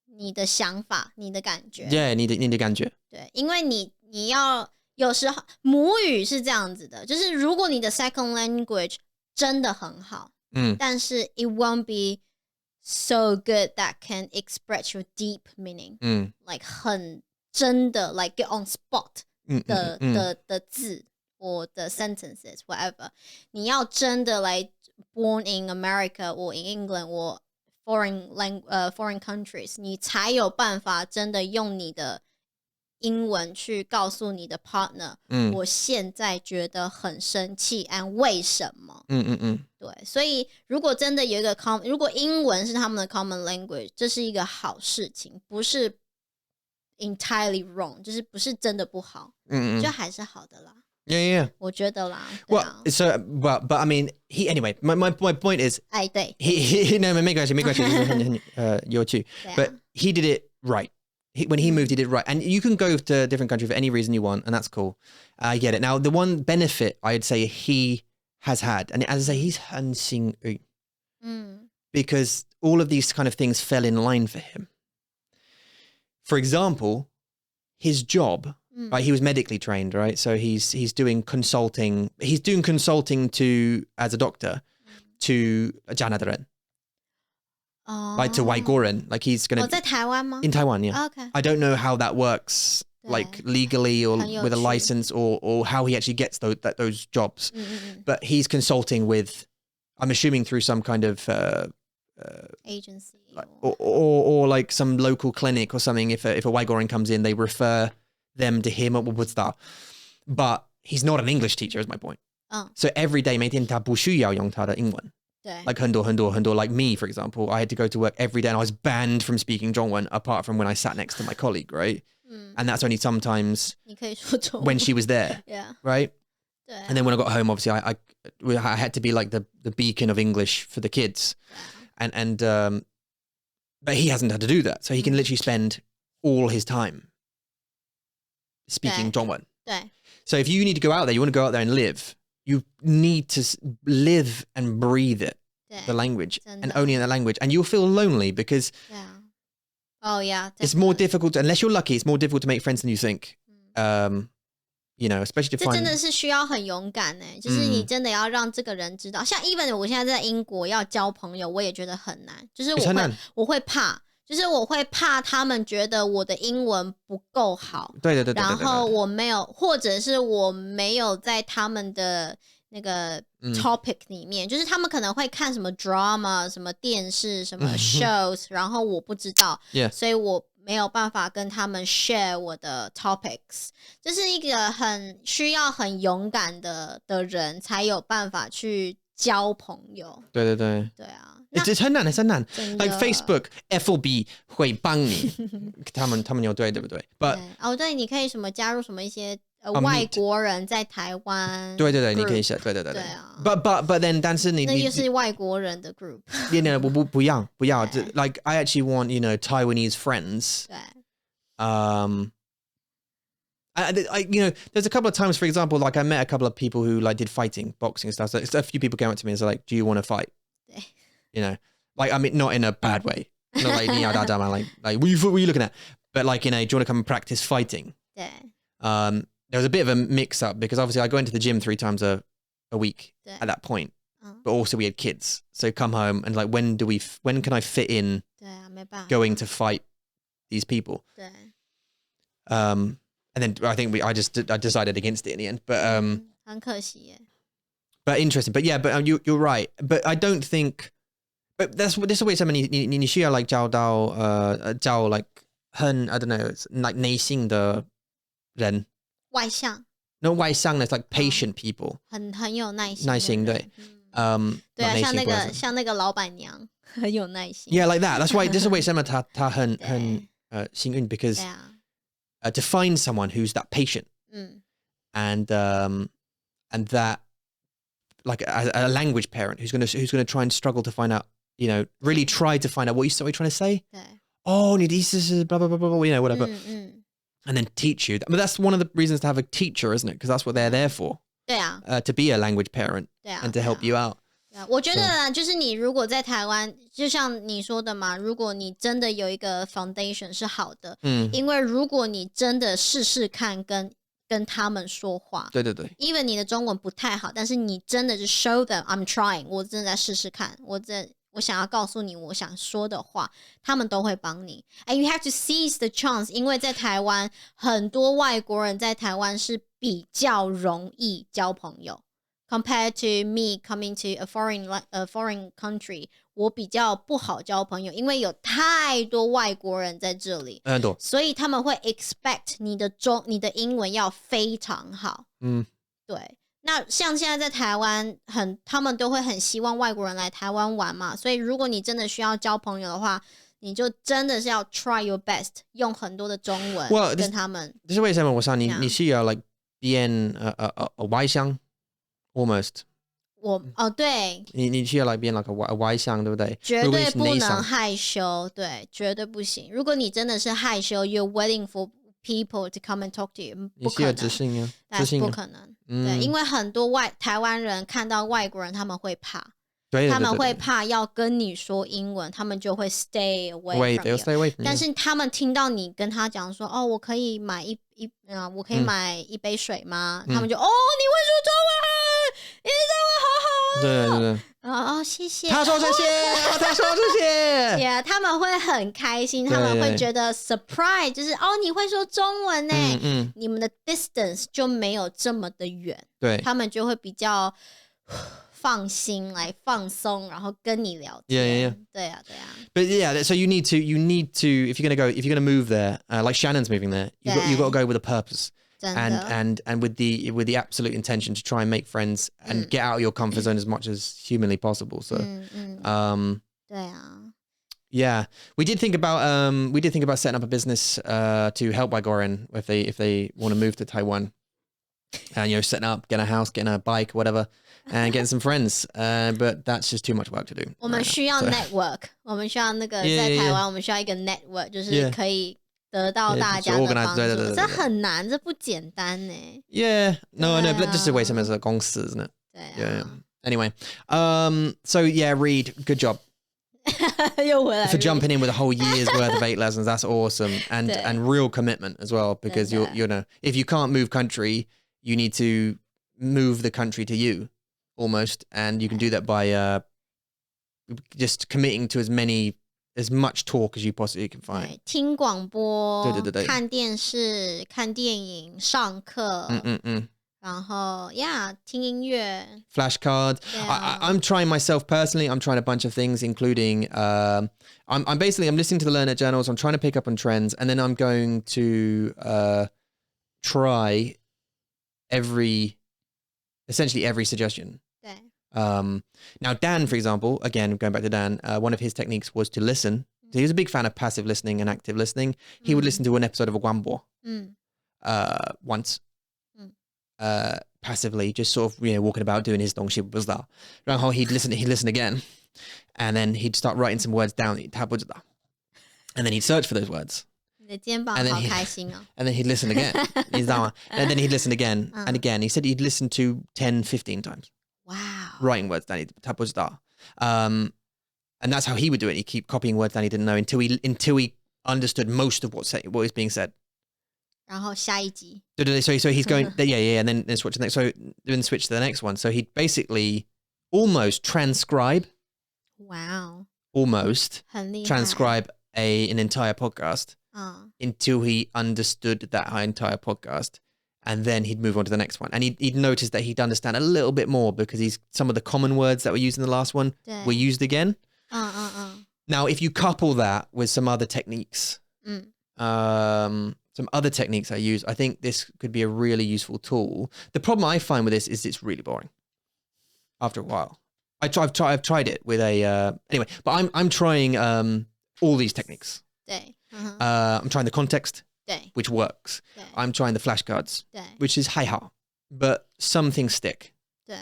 你的想法，你的感觉。Yeah， 你的感觉。对，因为你要。有时候母语是这样子的，就是如果你的 second language 真的很好，但是 it won't be so good that can express your deep meaning，like 很真的 like get on spot 的字或的 sentences whatever， 你要真的 like born in America or in England or foreign countries， 你才有办法真的用你的英文去告诉你的 partner，我现在觉得很生气 and 为什么？对，所以如果真的有一个如果英文是他们的 common language， 这是一个好事情，不是 entirely wrong， 就是不是真的不好，就还是好的啦。Yeah. 我觉得啦。Well, but I mean, anyway, my point is， 对，no，没关系，很有趣 ，but he did it right. When he moved, he did right. And you can go to a different country for any reason you want, and that's cool. I get it. Now, the one benefit I'd say he has had, and as I say, he's 很幸运, because all of these kind of things fell in line for him. For example, his job, right? He was medically trained, right? So he's doing consulting. He's doing consulting as a doctor to 加拿大人. Like to 外国人, like he's gonna. 在台湾吗? In Taiwan, yeah. Okay. I don't know how that works, like legally or with a license, or how he actually gets those jobs. But he's consulting with, I'm assuming through some kind of agency, or like some local clinic or something. If a 外国人 comes in, they refer them to him or what's that. But he's not an English teacher, is my point. So every day, 每天他不需要用他的英文. Like 很多 like me, for example, I had to go to work every day and I was banned from speaking Zhongwen apart from when I sat next to my colleague, right? And that's only sometimes when she was there, right? And then when I got home, obviously I had to be like the beacon of English for the kids. And but he hasn't had to do that. So he can literally spend all his time speaking Zhongwen. So if you need to go out there, you want to go out there and live, you need to live and breathe it. the language and only in the language, and you'll feel lonely because it's more difficult unless you're lucky. It's more difficult to make friends than you think. You know, especially to find. 这真的是需要很勇敢就是你真的要让这个人知道。像 even 我现在在英国要交朋友，我也觉得很难，就是我会怕。就是我会怕他们觉得我的英文不够好，对，然后我没有，或者是我没有在他们的那个 topic 里面，就是他们可能会看什么 drama 什么电视什么 shows 然后我不知道所以我没有办法跟他们 share 我的 topics， 这是一个很需要很勇敢的人才有办法去交朋友。对啊，很难，like Facebook FB 会帮你他们有对不对 ？But 对，你可以什么加入什么一些外国人在台湾，对，你可以写，对啊。But then 但是你那就是外国人的 group。不要，like I actually want Taiwanese friends。对。I there's a couple of times, for example, like I met a couple of people who like did fighting, boxing and stuff. So a few people came up to me and said, like, "Do you want to fight?" Like I mean, not in a bad way, not like like what are you looking at? But like do you want to come and practice fighting? There was a bit of a mix up because obviously I go into the gym 3 times a week at that point, but also we had kids, so come home and like when can I fit in going to fight these people? And then I think I decided against it in the end, but 很可惜耶。But interesting, but yeah, but you're right. But I don't think, but this is way something你需要 like 交到like 很 I don't know, it's like 内心的人。外向。No 外向 that's like patient people. 很有耐心。对。对啊，像那个老板娘很有耐心。Yeah, like that. That's why this is way 他很幸运 because to find someone who's that patient and that like a language parent who's going to try and struggle to find out, really try to find out what you're trying to say. Oh,你的意思是 blah blah blah blah, whatever. And then teach you. But that's one of the reasons to have a teacher, isn't it? Because that's what they're there for. 对啊。To be a language parent and to help you out. 我觉得就是你如果在台湾，就像你说的嘛，如果你真的有一个 foundation 是好的，因为如果你真的试试看跟他们说话，对，even 你的中文不太好，但是你真的是 show them I'm trying， 我真的在试试看，我想要告诉你我想说的话，他们都会帮你。And you have to seize the chance， 因为在台湾很多外国人在台湾是比较容易交朋友。Compared to me coming to a foreign country， 我比较不好交朋友，因为有太多外国人在这里，很多，所以他们会 expect 你的英文要非常好。对。那像现在在台湾，他们都会很希望外国人来台湾玩嘛，所以如果你真的需要交朋友的话，你就真的是要 try your best， 用很多的中文跟他们。这是为什么我想你需要 like 变外向。Almost， 对，你需要来变 like a 外向，对不对？绝对不能害羞，对，绝对不行。如果你真的是害羞 ，you're waiting for people to come and talk to you， 不可能，你需要自信啊，不可能。对，因为很多台湾人看到外国人，他们会怕，他们会怕要跟你说英文，他们就会 stay away from you。但是他们听到你跟他讲说，我可以买我可以买一杯水吗？他们就你会说中文。你中文好好对，谢谢。他说这些，yeah， 他们会很开心，他们会觉得 surprise， 就是你会说中文呢，你们的 distance 就没有这么的远，对，他们就会比较放心来放松，然后跟你聊天。对啊。But yeah, so you need to if you're gonna move there, like Shannon's moving there, you got to go with a purpose. And with the absolute intention to try and make friends and get out of your comfort zone as much as humanly possible. So, 对啊。Yeah, we did think about setting up a business to help Waigoran if they want to move to Taiwan, and setting up, getting a house, getting a bike, whatever, and getting some friends. But that's just too much work to do. 我们需要 network， 我们需要那个在台湾，我们需要一个 network， 就是可以。得到大家的帮助，这很难，这不简单呢。Yeah, no, but just 为什么是公司，isn't it? 对啊， Anyway, so yeah, Reed, good job. For jumping in with a whole year's worth of 8 lessons. That's awesome. And real commitment as well, because you're, you know, if you can't move country, you need to move the country to you almost. And you can do that by just committing to as much talk as you possibly can find. 听广播，对对对对，看电视，看电影，上课，然后 yeah 听音乐 flashcards. I'm trying myself personally. I'm trying a bunch of things, including I'm listening to the learner journals. I'm trying to pick up on trends, and then I'm going to try essentially every suggestion. 对 Now Dan, for example, again going back to Dan, one of his techniques was to listen. So he was a big fan of passive listening and active listening. He would listen to an episode of a Guanbo once. Passively, just sort of, you know, walking about doing his 东西不知道，然后he'd listen again, and then he'd start writing some words down, 他不知道， and then he'd search for those words. 你的肩膀好开心哦。And then he'd listen again. 你知道吗？ And then he'd listen again and again. He said he'd listen to 10, 15 times. Wow. Writing words down, 他不知道。And that's how he would do it. He'd keep copying words down he didn't know until he understood most of what was being said. 然后下一集 So he's going, yeah, and then switch to the next. So then switch to the next one. So he'd basically almost transcribe. Wow. Almost 很厉害 transcribe an entire podcast until he understood that entire podcast, and then he'd move on to the next one. And he'd notice that he'd understand a little bit more because some of the common words that were used in the last one were used again. Now, if you couple that with some other techniques, some other techniques I use, I think this could be a really useful tool. The problem I find with this is it's really boring after a while. I've tried it with anyway, but I'm trying all these techniques. 对 I'm trying the context, 对 which works. 对 I'm trying the flashcards, 对 which is 还好, but some things stick. 对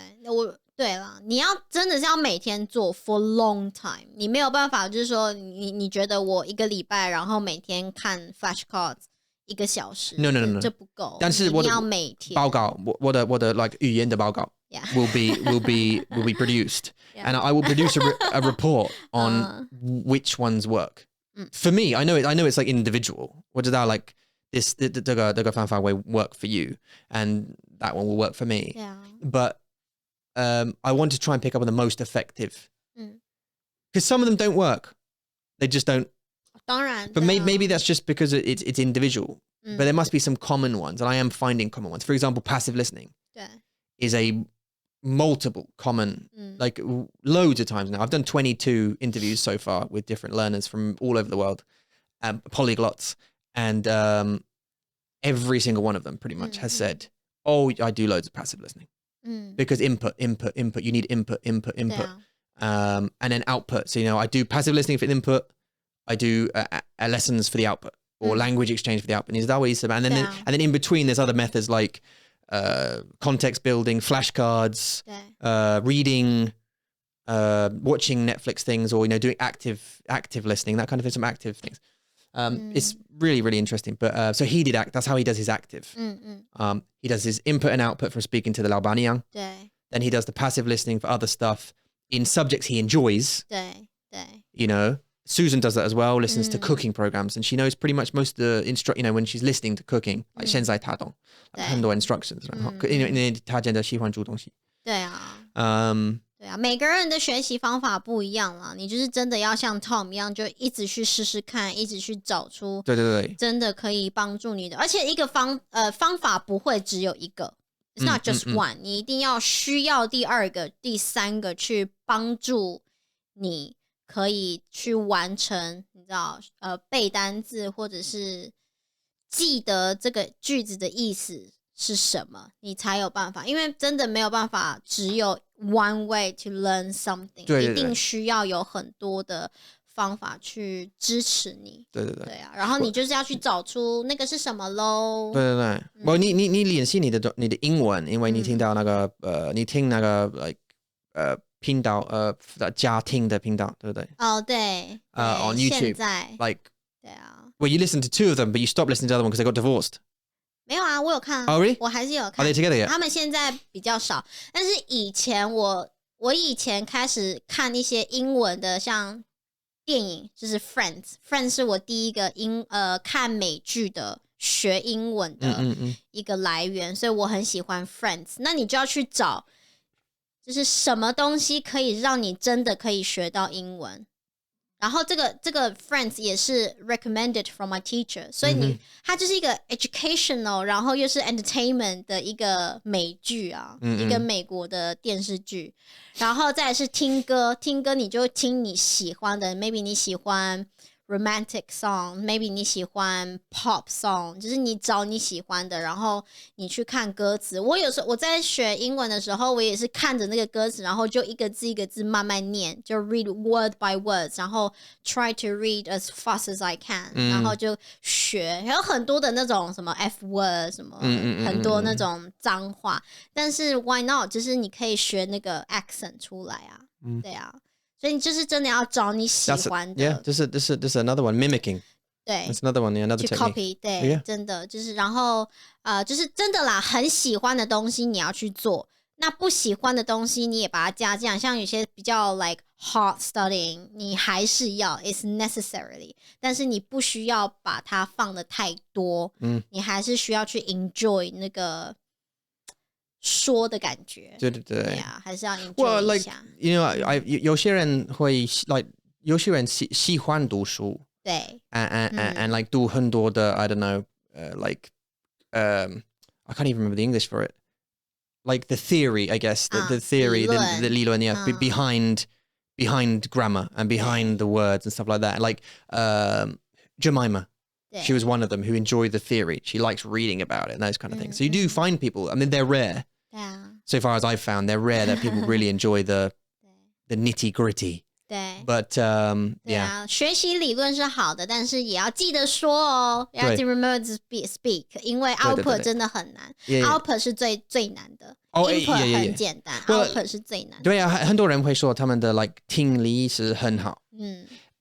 了，你要真的是要每天做 for long time， 你没有办法就是说你觉得我1个礼拜然后每天看 flashcards 1个小时 No 这不够，但是一定要每天报告我的 like 语言的报告 will be produced and I will produce a report on which ones work. For me, I know it's like individual. 我知道 like this 这个方法 will work for you and that one will work for me. But I want to try and pick up on the most effective. Because some of them don't work. They just don't. 当然 But maybe that's just because it's individual. But there must be some common ones, and I am finding common ones. For example, passive listening 对 is a multiple common, like loads of times now. I've done 22 interviews so far with different learners from all over the world, polyglots, and every single one of them pretty much has said, oh, I do loads of passive listening. Because input, you need input. And then output. So, you know, I do passive listening for input. I do lessons for the output or language exchange for the output. And then in between, there's other methods like context building, flashcards, reading, watching Netflix things, or, you know, doing active listening, that kind of thing, some active things. It's really, really interesting. But so he did that's how he does his active. He does his input and output from speaking to the Laobaniang. Then he does the passive listening for other stuff in subjects he enjoys. You know, Susan does that as well, listens to cooking programs, and she knows pretty much most of the you know, when she's listening to cooking, like 现在她懂 like 很多 instructions, 因为她真的喜欢煮东西。对啊，每个人的学习方法不一样啦，你就是真的要像 Tom 一样，就一直去试试看，一直去找出对真的可以帮助你的，而且一个方法不会只有一个。It's not just one，你一定要需要第2个、第3个去帮助你可以去完成，你知道背单字或者是记得这个句子的意思是什么，你才有办法，因为真的没有办法只有 one way to learn something， 一定需要有很多的方法去支持你。对啊，然后你就是要去找出那个是什么咯。对，你练习你的英文，因为你听到那个你听那个 like 频道家庭的频道，对不对？哦，对。On YouTube， 现在 like 对啊。Well, you listen to 2 of them, but you stop listening to the other one because they got divorced. 没有啊，我有看啊。Oh, really? 我还是有看。Are they together yet? 他们现在比较少，但是以前我我以前开始看一些英文的像电影，就是 Friends 是我第一个看美剧的学英文的一个来源，所以我很喜欢 Friends。那你就要去找，就是什么东西可以让你真的可以学到英文。然后这个 Friends 也是 recommended from my teacher， 所以它就是一个 educational， 然后又是 entertainment 的一个美剧啊，一个美国的电视剧。然后再来是听歌你就听你喜欢的 ，maybe 你喜欢 romantic song， maybe 你喜欢 pop song， 就是你找你喜欢的，然后你去看歌词。我有时候我在学英文的时候，我也是看着那个歌词，然后就一个字一个字慢慢念，就 read word by words， 然后 try to read as fast as I can，然后就学。有很多的那种什么 F word， 什么很多那种脏话，但是 why not？ 就是你可以学那个 accent 出来啊，对啊。所以你就是真的要找你喜欢的。Yeah, this is another one, mimicking. 对 ，That's another one, another to technique. copy， 对，真的就是，然后就是真的啦，很喜欢的东西你要去做，那不喜欢的东西你也把它加进来，像有些比较 like hard studying， 你还是要 it's necessarily， 但是你不需要把它放的太多，你还是需要去 enjoy 那个。说的感觉，对啊，还是要 enjoy 一下。Well, like you know, 有些人会 like 有些人喜欢读书，对，and like 读很多的 I don't know, like I can't even remember the English for it. Like the theory, I guess, the theory, the 理论 yeah, behind grammar and behind the words and stuff like that. Like Jemima. She was one of them who enjoyed the theory. She likes reading about it and those kind of things. So you do find people, I mean, they're rare. Yeah. So far as I've found, they're rare that people really enjoy the nitty gritty. 对 But 对啊，学习理论是好的，但是也要记得说哦，要 to remember to speak， 因为 output 真的很难 ，output 是最难的 ，input 很简单 ，output 是最难的。对啊，很多人会说他们的 like 听力是很好。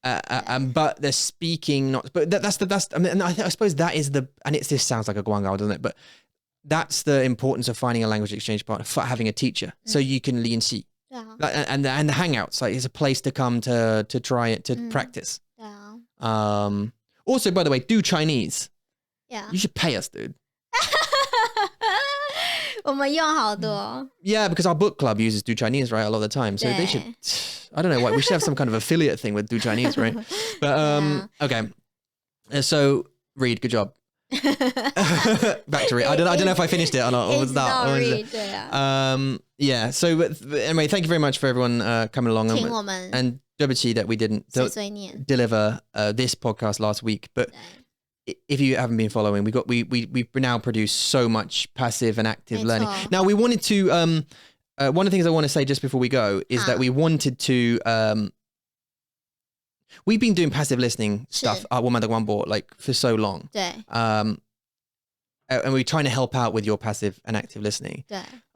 But the speaking not, but that's I mean, I suppose that is the, and this sounds like a guangao, doesn't it? But that's the importance of finding a language exchange partner, for having a teacher, so you can 练习. And the hangouts, like, it's a place to come to try it, to practice. Also, by the way, do Chinese. Yeah. You should pay us, dude. 我们用好多。Yeah, because our book club uses Do Chinese, right, a lot of the time. So they should, I don't know why, we should have some kind of affiliate thing with Do Chinese, right? But, okay. So, Reed, good job. Back to Reed. I don't know if I finished it or not. Or was that? Or Reed, yeah. So, but anyway, thank you very much for everyone coming along. And 对不起 that we didn't deliver this podcast last week. But if you haven't been following, we now produce so much passive and active learning. Now we wanted to one of the things I want to say just before we go is that we wanted to we've been doing passive listening stuff at Mandarin like for so long. And we're trying to help out with your passive and active listening.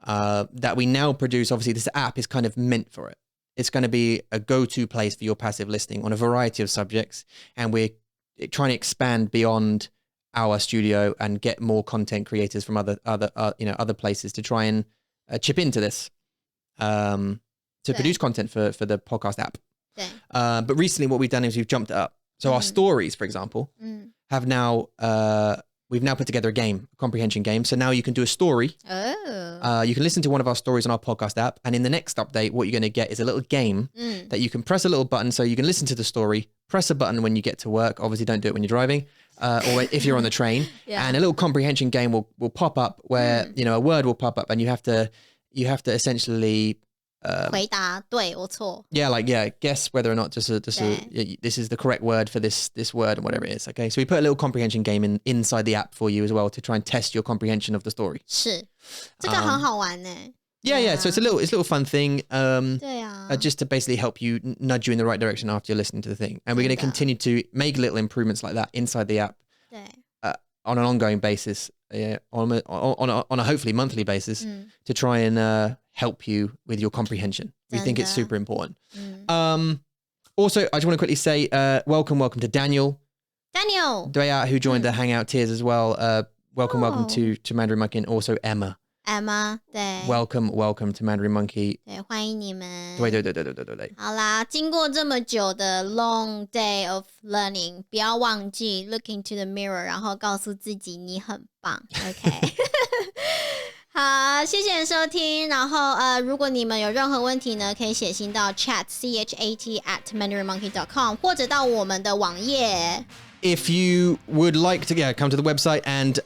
That we now produce, obviously this app is kind of meant for it. It's going to be a go-to place for your passive listening on a variety of subjects, and we're trying to expand beyond our studio and get more content creators from other places to try and chip into this to produce content for the podcast app. But recently what we've done is we've jumped it up. So our stories, for example, have now we've now put together a game, a comprehension game. So now you can do a story. You can listen to one of our stories on our podcast app. And in the next update, what you're going to get is a little game that you can press a little button. So you can listen to the story, press a button when you get to work. Obviously, don't do it when you're driving or if you're on the train. And a little comprehension game will pop up where, you know, a word will pop up and you have to essentially... 回答对或错 guess whether or not this is the correct word for this word and whatever it is. Okay, so we put a little comprehension game inside the app for you as well to try and test your comprehension of the story. 是这个很好玩呢 Yeah, so it's a little fun thing just to basically help you, nudge you in the right direction after you're listening to the thing. And we're going to continue to make little improvements like that inside the app on an ongoing basis, on a hopefully monthly basis to try and help you with your comprehension. We think it's super important. Also, I just want to quickly say welcome to Daniel. Daniel, who joined the Hangout tiers as well. Welcome to Mandarin Monkey, and also Emma. Emma， 对 welcome to Mandarin Monkey， 对，欢迎你们。对。好啦，经过这么久的 long day of learning， 不要忘记 look into the mirror， 然后告诉自己你很棒。OK 。好，谢谢你收听。然后如果你们有任何问题呢，可以写信到 chat@mandarinmonkey.com 或者到我们的网页。If you would like to come to the website and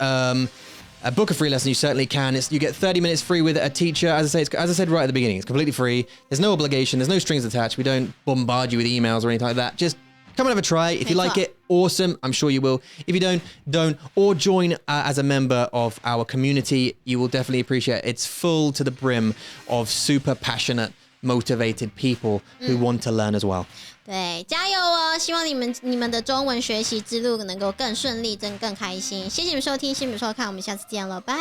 book a free lesson, you certainly can. You get 30 minutes free with a teacher. As I said right at the beginning, it's completely free. There's no obligation. There's no strings attached. We don't bombard you with emails or anything like that. Just come and have a try. If you like it, awesome. I'm sure you will. If you don't. Or join as a member of our community. You will definitely appreciate it. It's full to the brim of super passionate, motivated people who want to learn as well. 对，加油哦！希望你们的中文学习之路能够更顺利，更开心。谢谢你们收听，谢谢你们收看，我们下次见了，拜。